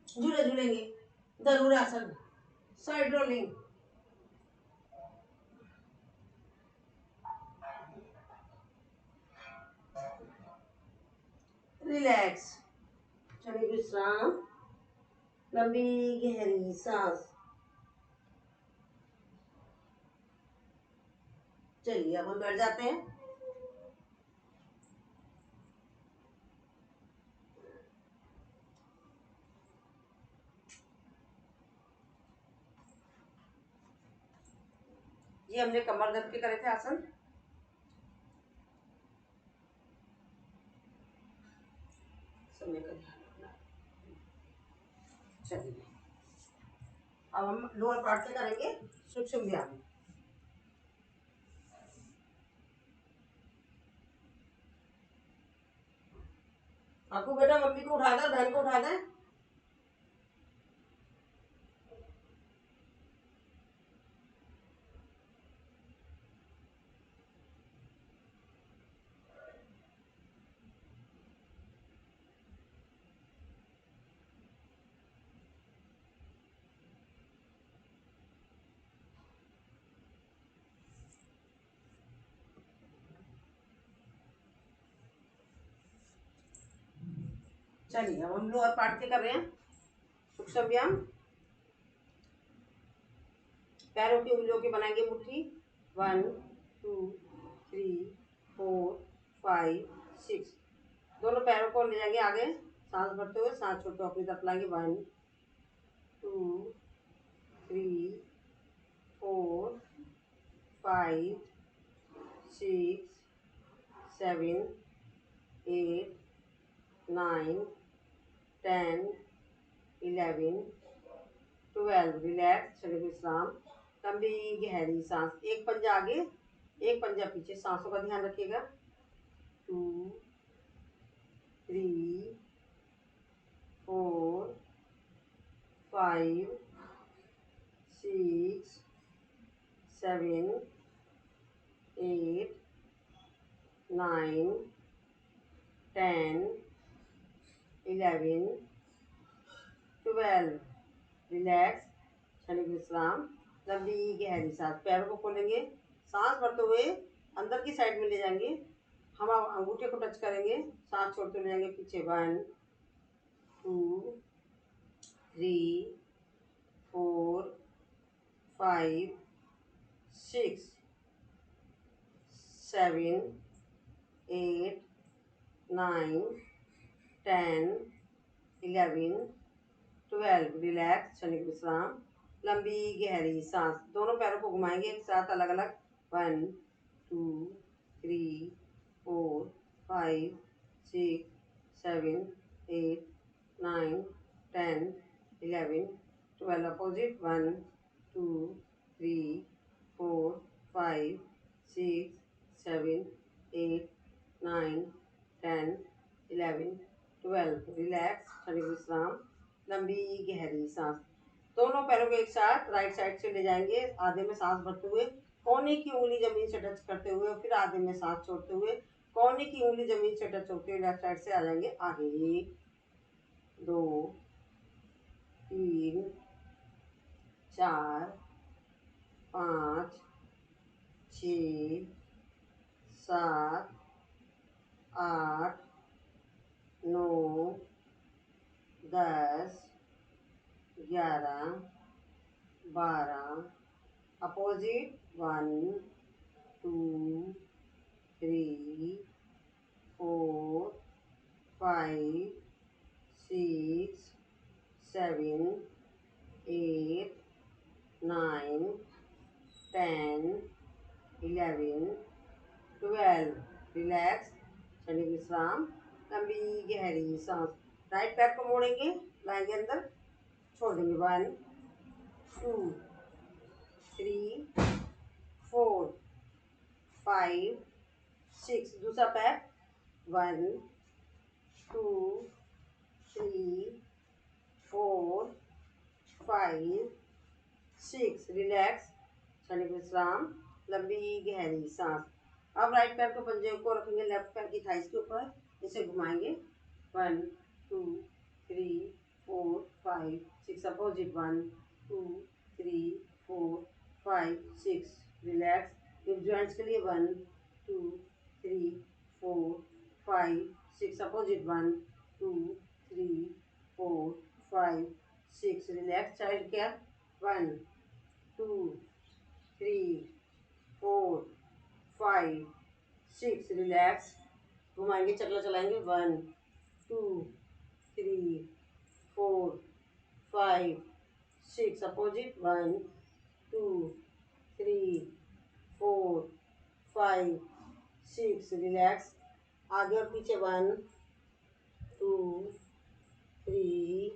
झूले झूलेंगे, धनुरासन, साइड रोलिंग, रिलैक्स, क्षणिक विश्राम, लंबी गहरी सांस। चलिए अब हम बैठ जाते हैं। ये हमने कमर दर्द के करे थे आसन, समय का ध्यान रखना। चलिए अब हम लोअर पार्ट से करेंगे सूक्ष्म व्यायाम। आपको बेटा मम्मी को उठा दे, बहन को उठा दे, चलिए अब हम लोअर पार्ट के कर रहे हैं सूक्ष्म व्यायाम। पैरों की उंगलियों के बनाएंगे मुट्ठी। 1 2 3 4 5 6। दोनों पैरों को ले जाएंगे आगे, सांस भरते हुए सांस छोड़ते हुए अपनी तरफ लाएंगे। 1 2 3 4 5 6 7 8 9 10 11 12। रिलैक्स, शरीर विश्राम, लंबी गहरी सांस। एक पंजा आगे एक पंजा पीछे, सांसों का ध्यान रखिएगा। 2 3 4 5 6 7 8 9 10 11 12। रिलैक्स, क्षणिक विश्राम, लंबी गहरी सांस। पैरों को खोलेंगे, सांस भरते हुए अंदर की साइड में ले जाएंगे। हम अंगूठे को टच करेंगे, सांस छोड़ते हुए ले जाएंगे पीछे। 1 2 3 4 5 6 7 8 9 10 11 12। रिलैक्स, क्षणिक विश्राम, लंबी गहरी सांस। दोनों पैरों को घुमाएंगे एक साथ अलग अलग। 1 2 3 4 5 6 7 8 9 10 11 12। अपोजिट। 1 2 3 4 5 6 7 8 9 10 11 12। रिलैक्स, शरीर विश्राम, लंबी गहरी सांस। दोनों पैरों को एक साथ राइट साइड से ले जाएंगे, आधे में सांस भरते हुए कोने की उंगली जमीन से टच करते हुए, और फिर आधे में सांस छोड़ते हुए कोने की उंगली जमीन से टच होते हुए लेफ्ट साइड से आ जाएंगे आगे। 1 2 3 4 5 6 7 8 9 10 11 12। अपोजिट। 1 2 3 4 5 6 7 8 9 10 11 12। रिलैक्स, क्षणिक विश्राम, लंबी गहरी सांस। राइट पैर को मोड़ेंगे, लाएंगे अंदर, छोड़ देंगे। 1 2 3 4 5 6। दूसरा पैर। 1 2 3 4 5 6। रिलैक्स, क्षणिक विश्राम, लंबी गहरी सांस। अब राइट पैर को पंजे को रखेंगे लेफ्ट पैर की थाइस के ऊपर, इसे घुमाएंगे। 1 2 3 4 5 6। अपोजिट। 1 2 3 4 5 6। रिलैक्स, हिप जॉइंट्स के लिए। 1 2 3 4 5 6। Opposite. 1 2 3 4 5 6। Relax, child care. 1 2 3 4 5 6। Relax, घुमाएंगे, चकला चलाएंगे। 1 2 3 4 5 6। अपोजिट। 1 2 3 4 5 6। रिलैक्स, आगे और पीछे। 1 2 3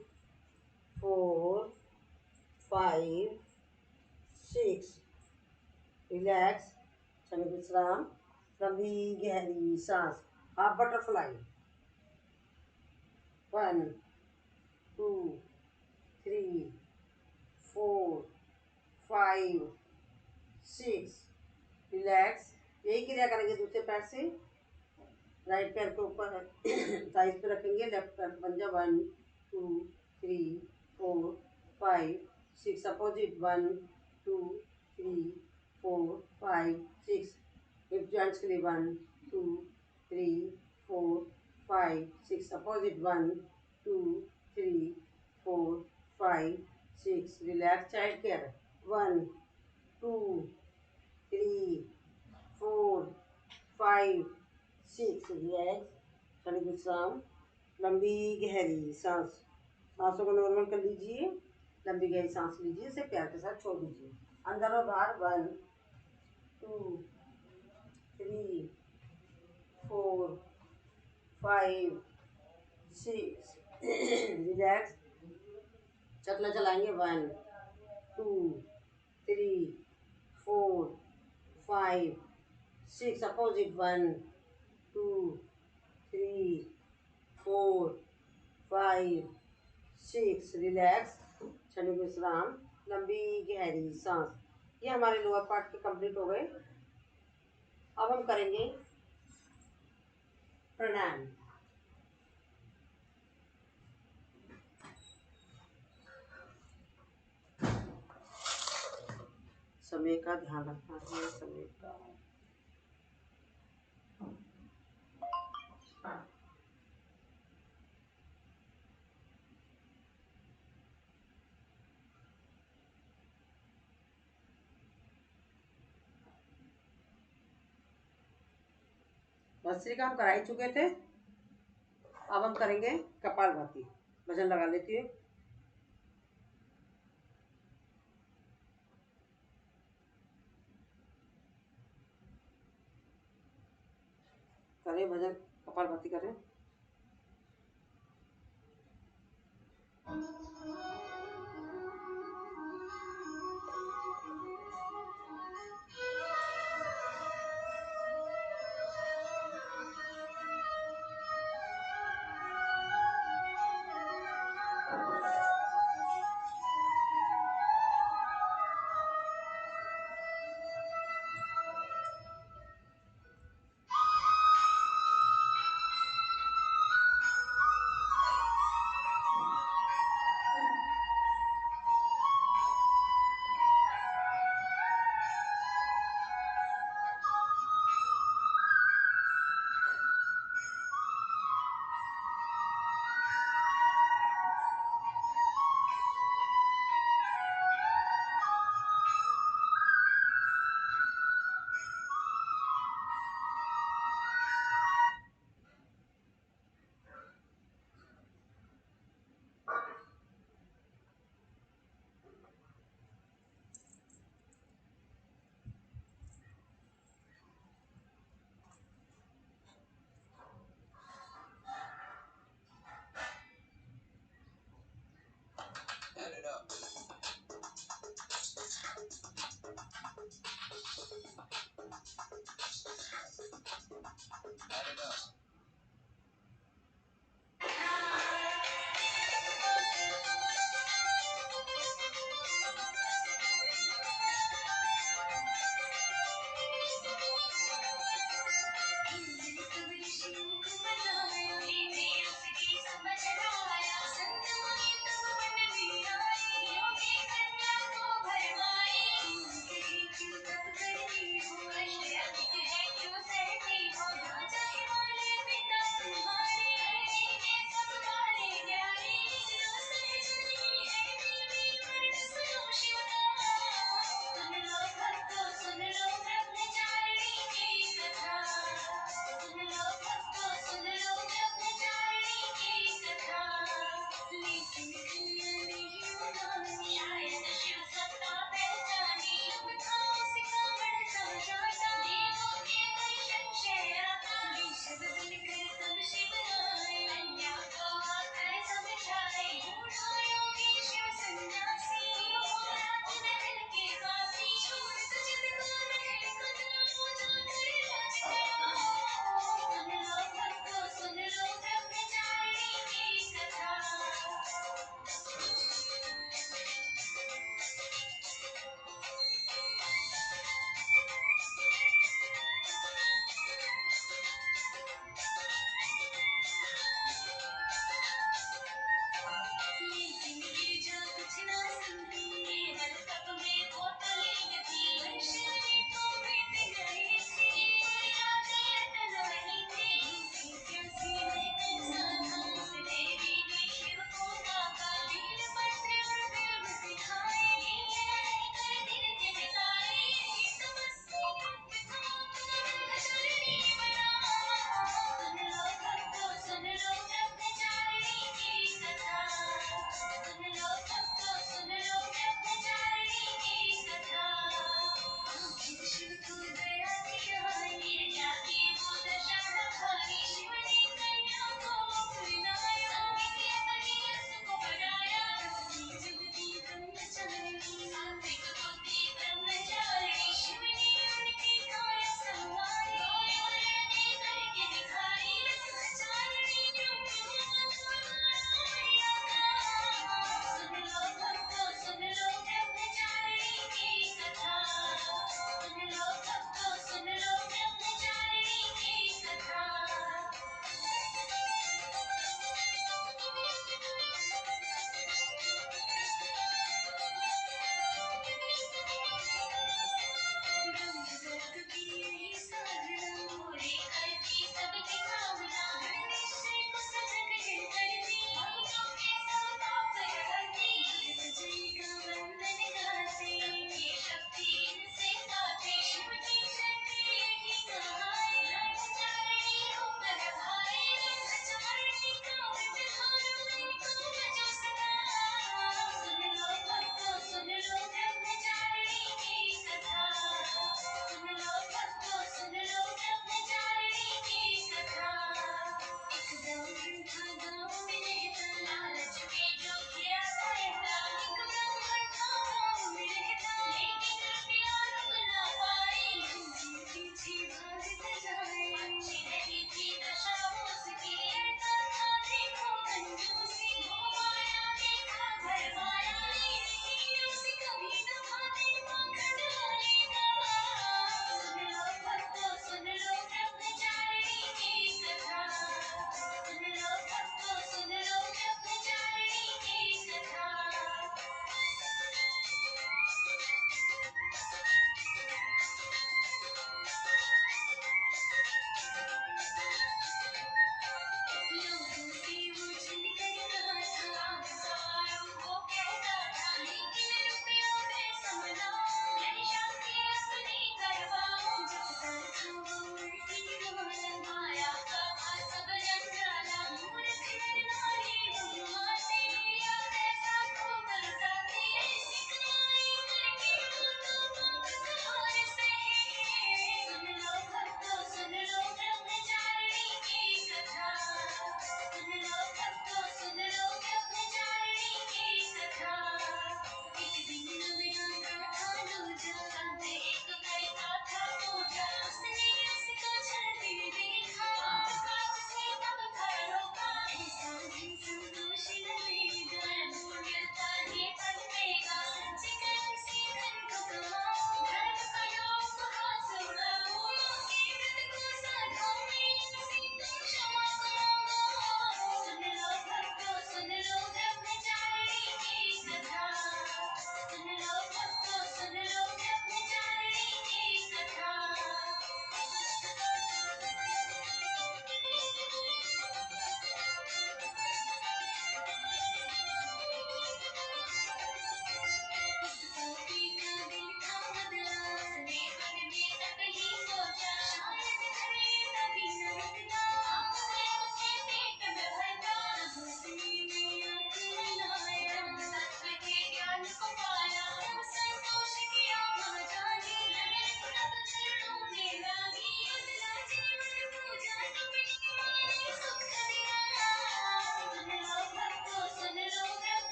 4 5 6। रिलैक्स, क्षणिक विश्राम, लंबी गहरी सांस। Half butterfly. 1 2 3 4 5 6। रिलैक्स, यही क्रिया करेंगे दूसरे पैर से। राइट पैर के ऊपर साइज पे रखेंगे, लेफ्ट पैर पंजा। 1 2 3 4 5 6। अपोजिट। 1 2 3 4 5 6। हिप जॉइंट्स के लिए। 1 2 3 4 5 6। Opposite. 1 2, 3, 4, 5, 6. Relax, child care. 1, 2, 3, 4, 5, 6. Relax. थोड़ी विश्राम. लंबी गहरी सांस. सांसों को नॉर्मल कर लीजिए. लंबी गहरी सांस लीजिए, इसे प्यार के साथ छोड़ दीजिए. अंदर और बाहर. 1, 2, 3, 4, 5, 6. रिलैक्स. चकला चलाएंगे. 1, 2, 3, 4, 5, 6. अपोजिट. 1, 2, 3, 4, 5, 6. रिलैक्स. क्षणिक विश्राम. लंबी गहरी सांस. ये हमारे लोअर पार्ट के कंप्लीट हो गए. अब हम करेंगे प्राणायाम. समय का ध्यान रखना है. समय का. भस्त्रिका हम करा ही चुके थे. अब हम करेंगे कपालभाति. वजन लगा लेती हूँ. करें वजन. कपालभाति करें.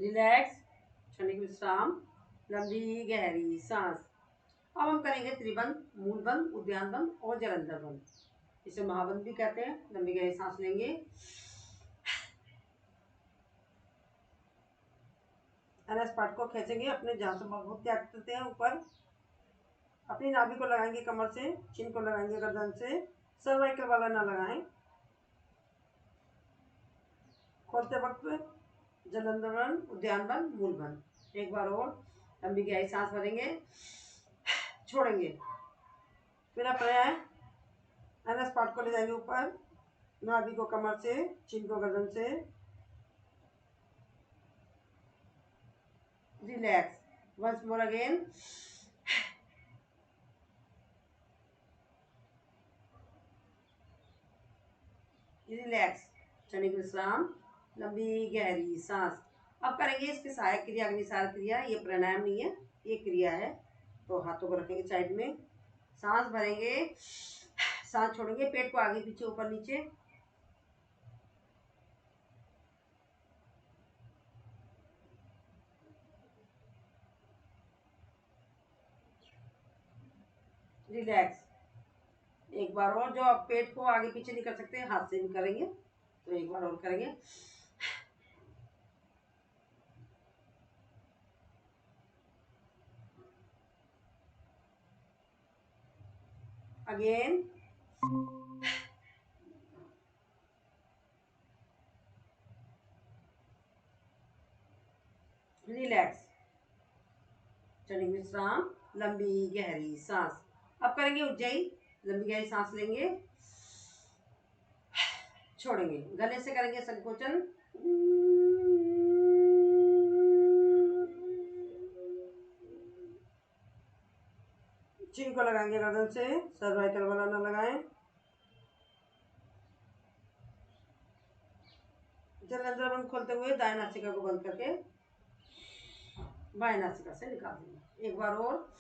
रिलैक्स, क्षणिक विश्राम, लंबी गहरी सांस। अब हम करेंगे त्रिबंध, मूलबंध, उद्यान बंध और जलंधर बंध। इसे महाबंध भी कहते हैं। लंबी गहरी सांस लेंगे, एनएस पार्ट को खींचेंगे, अपने जहां से बहुत त्याग करते हैं ऊपर, अपनी नाभि को लगाएंगे कमर से, चिन को लगाएंगे गर्दन से, सर्वाइकल वाला ना लगाएं। खोलते वक्त जलंधर बंध, उद्यान बंध, मूल बंध। एक बार और लंबी गहरी सांस भरेंगे, छोड़ेंगे, फिर अपने एनएस पार्ट को ले जाएंगे ऊपर, नाभि को कमर से, चिन को गर्दन से, relax, once more again, relax, क्षणिक विश्राम, लंबी गहरी सांस। अब करेंगे इसकी सहायक क्रिया, अग्निसार क्रिया। ये प्राणायाम नहीं है, ये क्रिया है। तो हाथों को रखेंगे साइड में, सांस भरेंगे, सांस छोड़ेंगे, पेट को आगे पीछे ऊपर नीचे, रिलैक्स। एक बार और, जो आप पेट को आगे पीछे नहीं कर सकते हाथ से भी करेंगे, तो एक बार और करेंगे। अगेन, रिलैक्स, क्षणिक विश्राम, लंबी गहरी सांस। अब करेंगे उज्जयी, लंबी गहरी सांस लेंगे, छोड़ेंगे, गले से करेंगे संकोचन, चिन को लगाएंगे गर्दन से, सर्वाइकल वाला ना लगाएं। जलंधर बंद खोलते हुए दाएं नासिका को बंद करके बाएं नासिका से निकाल देंगे। एक बार और,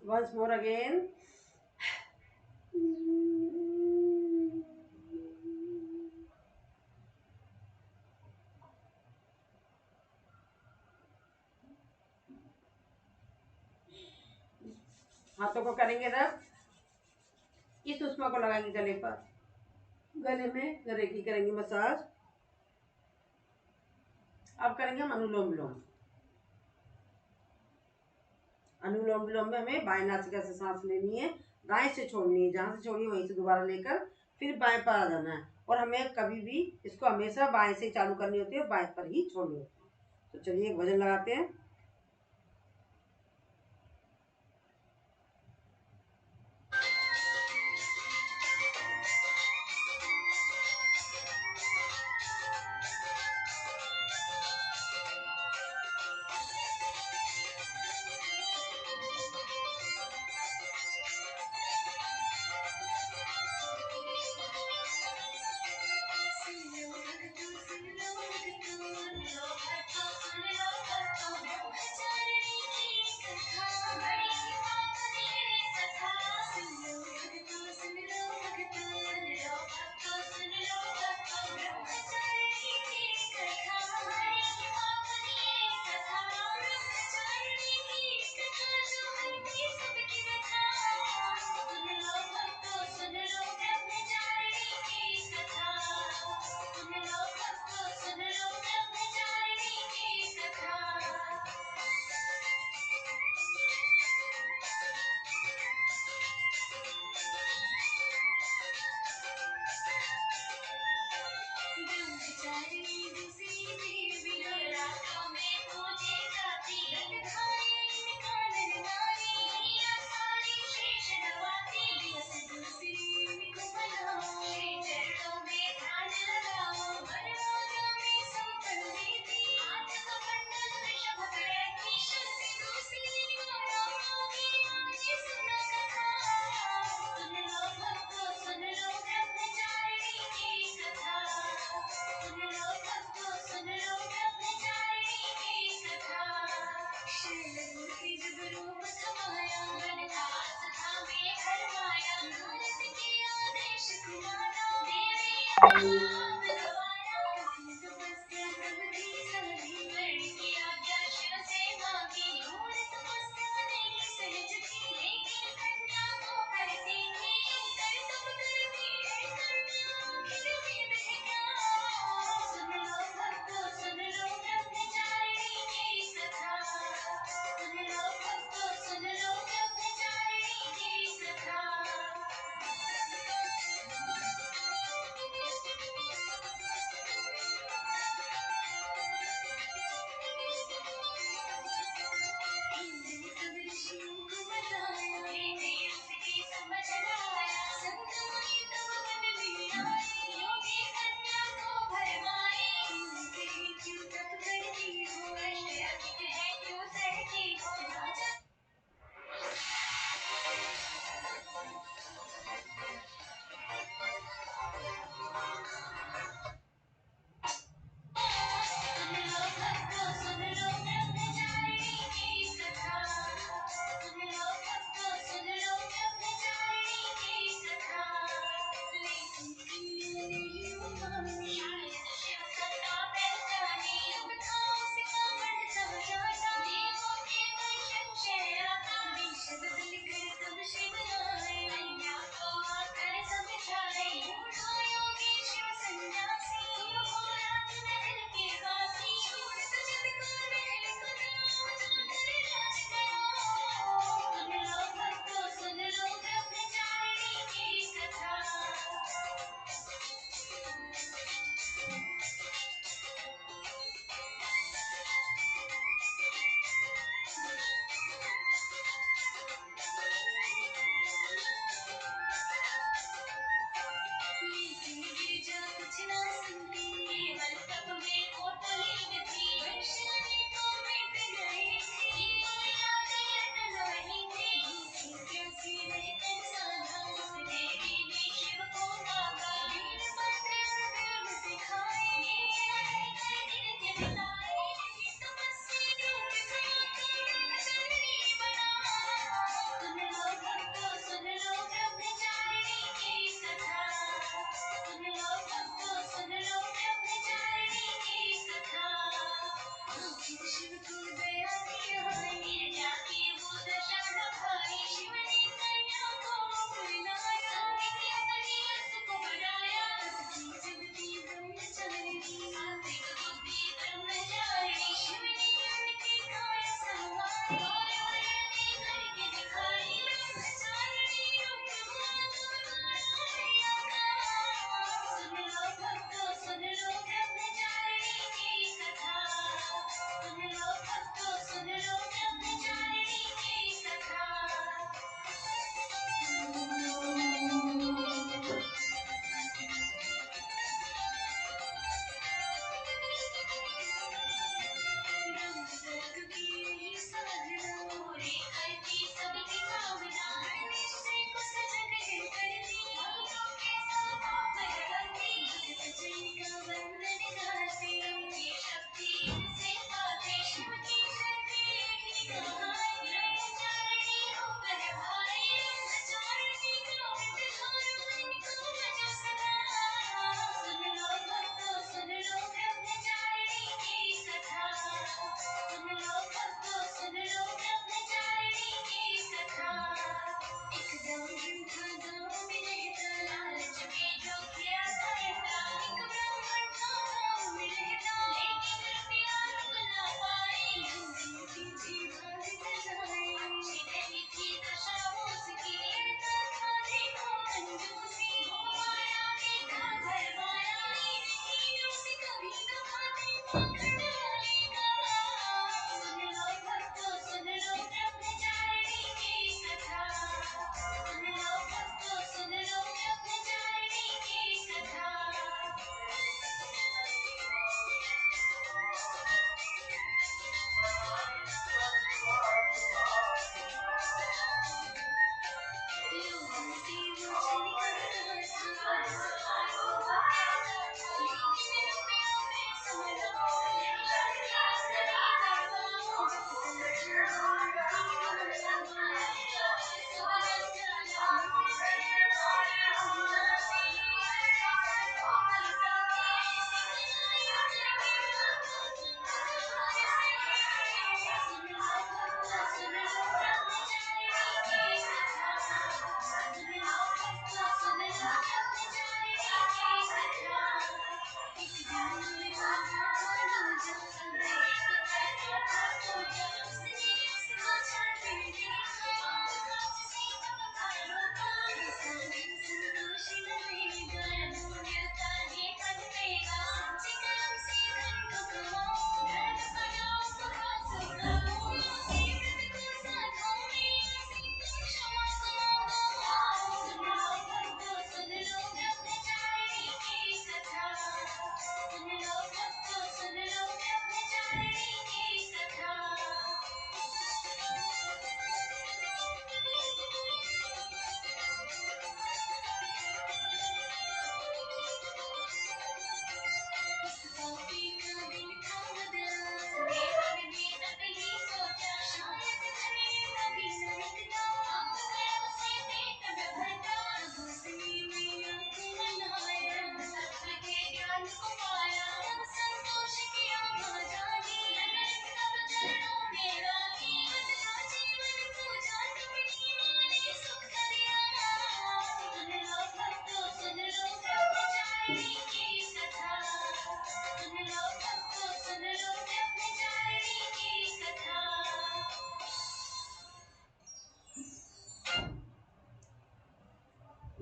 once more again, हाथों को करेंगे रब, इस उष्मा को लगाएंगे गले पर, गले में गले की करेंगे मसाज। अब करेंगे हम अनुलोम विलोम। अनुलोम विलोम में हमें बाएं नासिका से सांस लेनी है, दाएं से छोड़नी है, जहां से छोड़ी वहीं से दोबारा लेकर फिर बाएं पर आ जाना है। और हमें कभी भी इसको हमेशा बाएं से चालू करनी होती है, बाएं पर ही छोड़नी होती है। तो चलिए एक भजन लगाते हैं।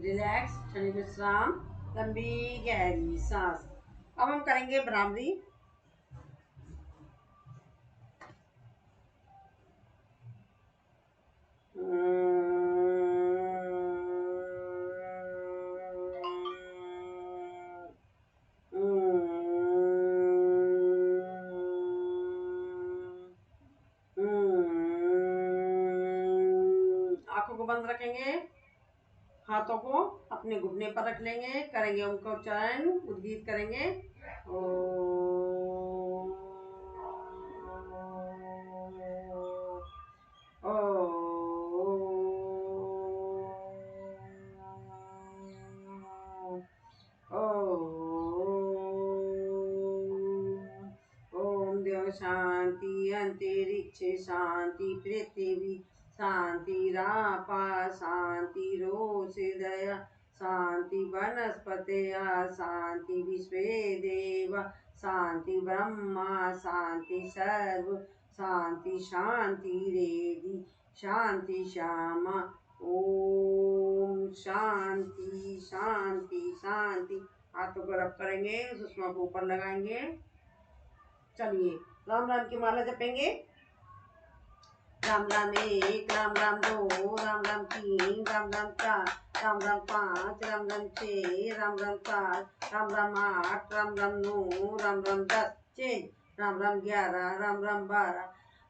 रिलैक्स, क्षणिक विश्राम, लंबी गहरी सांस। अब हम करेंगे भ्रामरी। आंखों को बंद रखेंगे, हाथों को अपने घुटने पर रख लेंगे, करेंगे उनका उच्चारण, उद्गीत करेंगे। ओ ओ ओम देव शांति, अंतरिक्ष शांति, पृथ्वी शांतिरापा शांति, रोषदय शांति, वनस्पतय शांति, विश्वे देव शांति, ब्रह्मा शांति, सर्व शांति शांति रेदि शांति श्यामा। ओम शांति शांति शांति। हाथों को रब करेंगे, सुषमा को ऊपर लगाएंगे। चलिए राम राम की माला जपेंगे। राम राम 1, राम राम 2, राम राम 3, राम राम 4, राम राम 5, राम राम 6, राम राम 7, राम राम 8, राम राम 9, राम राम 10, राम राम 11, राम राम 12,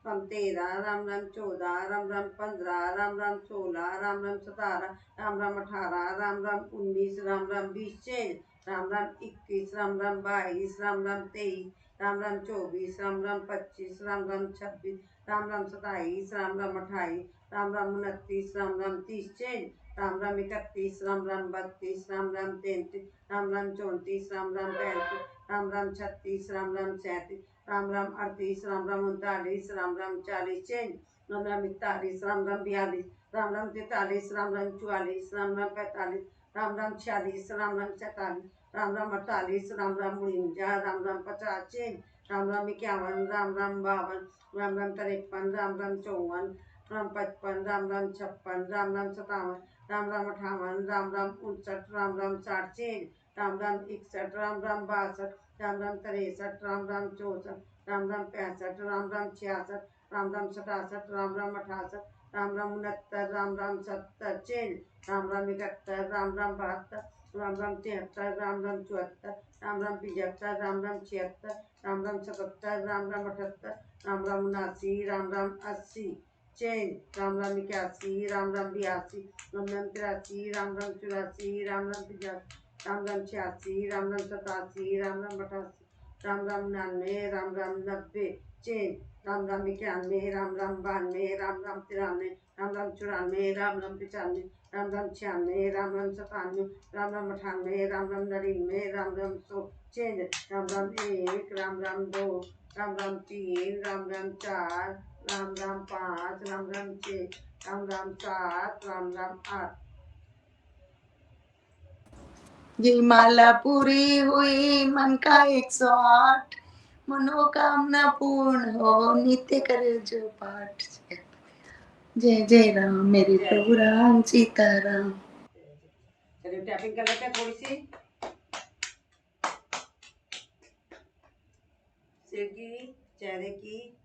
राम 13, राम राम 14, राम राम 15, राम राम 16, राम राम 17, राम राम 18, राम राम 19, राम राम 20, राम राम 21, राम राम 22, राम राम 23, राम राम 24, राम राम 25, राम राम 26, राम राम 27, राम राम 28, राम राम 29, राम राम 30, राम राम 31, राम राम 32, राम राम 33, राम राम 34, राम राम 35, राम राम 36, राम राम 37, राम राम 38, राम राम 39, राम राम 40, राम राम 41, राम राम 42, राम राम 43, राम राम 44, राम राम 45, राम राम 46, राम राम 47, राम राम 48, राम राम 49, राम राम 50, राम राम 51, राम राम 52, राम राम 53, राम राम 54, राम 55, राम राम 56, राम राम 57, राम राम 58, राम राम 59, राम राम 60, राम राम 61, राम राम 62, राम राम 63, राम राम 64, राम राम 65, राम राम 66, राम राम 67, राम राम 68, राम राम 69, राम राम 70, राम राम 71, राम राम 72, राम राम 73, राम राम 74, राम राम 75, राम राम 76, राम राम 77, राम राम 78, राम राम 79, राम राम 80, राम राम 81, राम राम 82, राम राम 83, राम राम 84, राम राम 85, राम राम 86, राम राम 87, राम राम 88, राम राम 99, राम राम 90, राम राम 91, राम राम 92, राम राम 93, राम राम 94, राम राम 95, राम राम 96, राम राम 97, राम राम 98, राम राम 99, राम राम 100, राम राम 1, राम राम 2, राम राम 3, राम राम 4, राम राम 5, राम राम 6, राम राम 7, राम राम 8। ये माला पूरी हुई मन का 108, मनोकामना पूर्ण हो नित्य करे जो पाठ। जय जय राम मेरे प्रभु राम सीताराम। चलिए टैपिंग कर लेते हैं थोड़ी सी। सिर की, चेहरे की,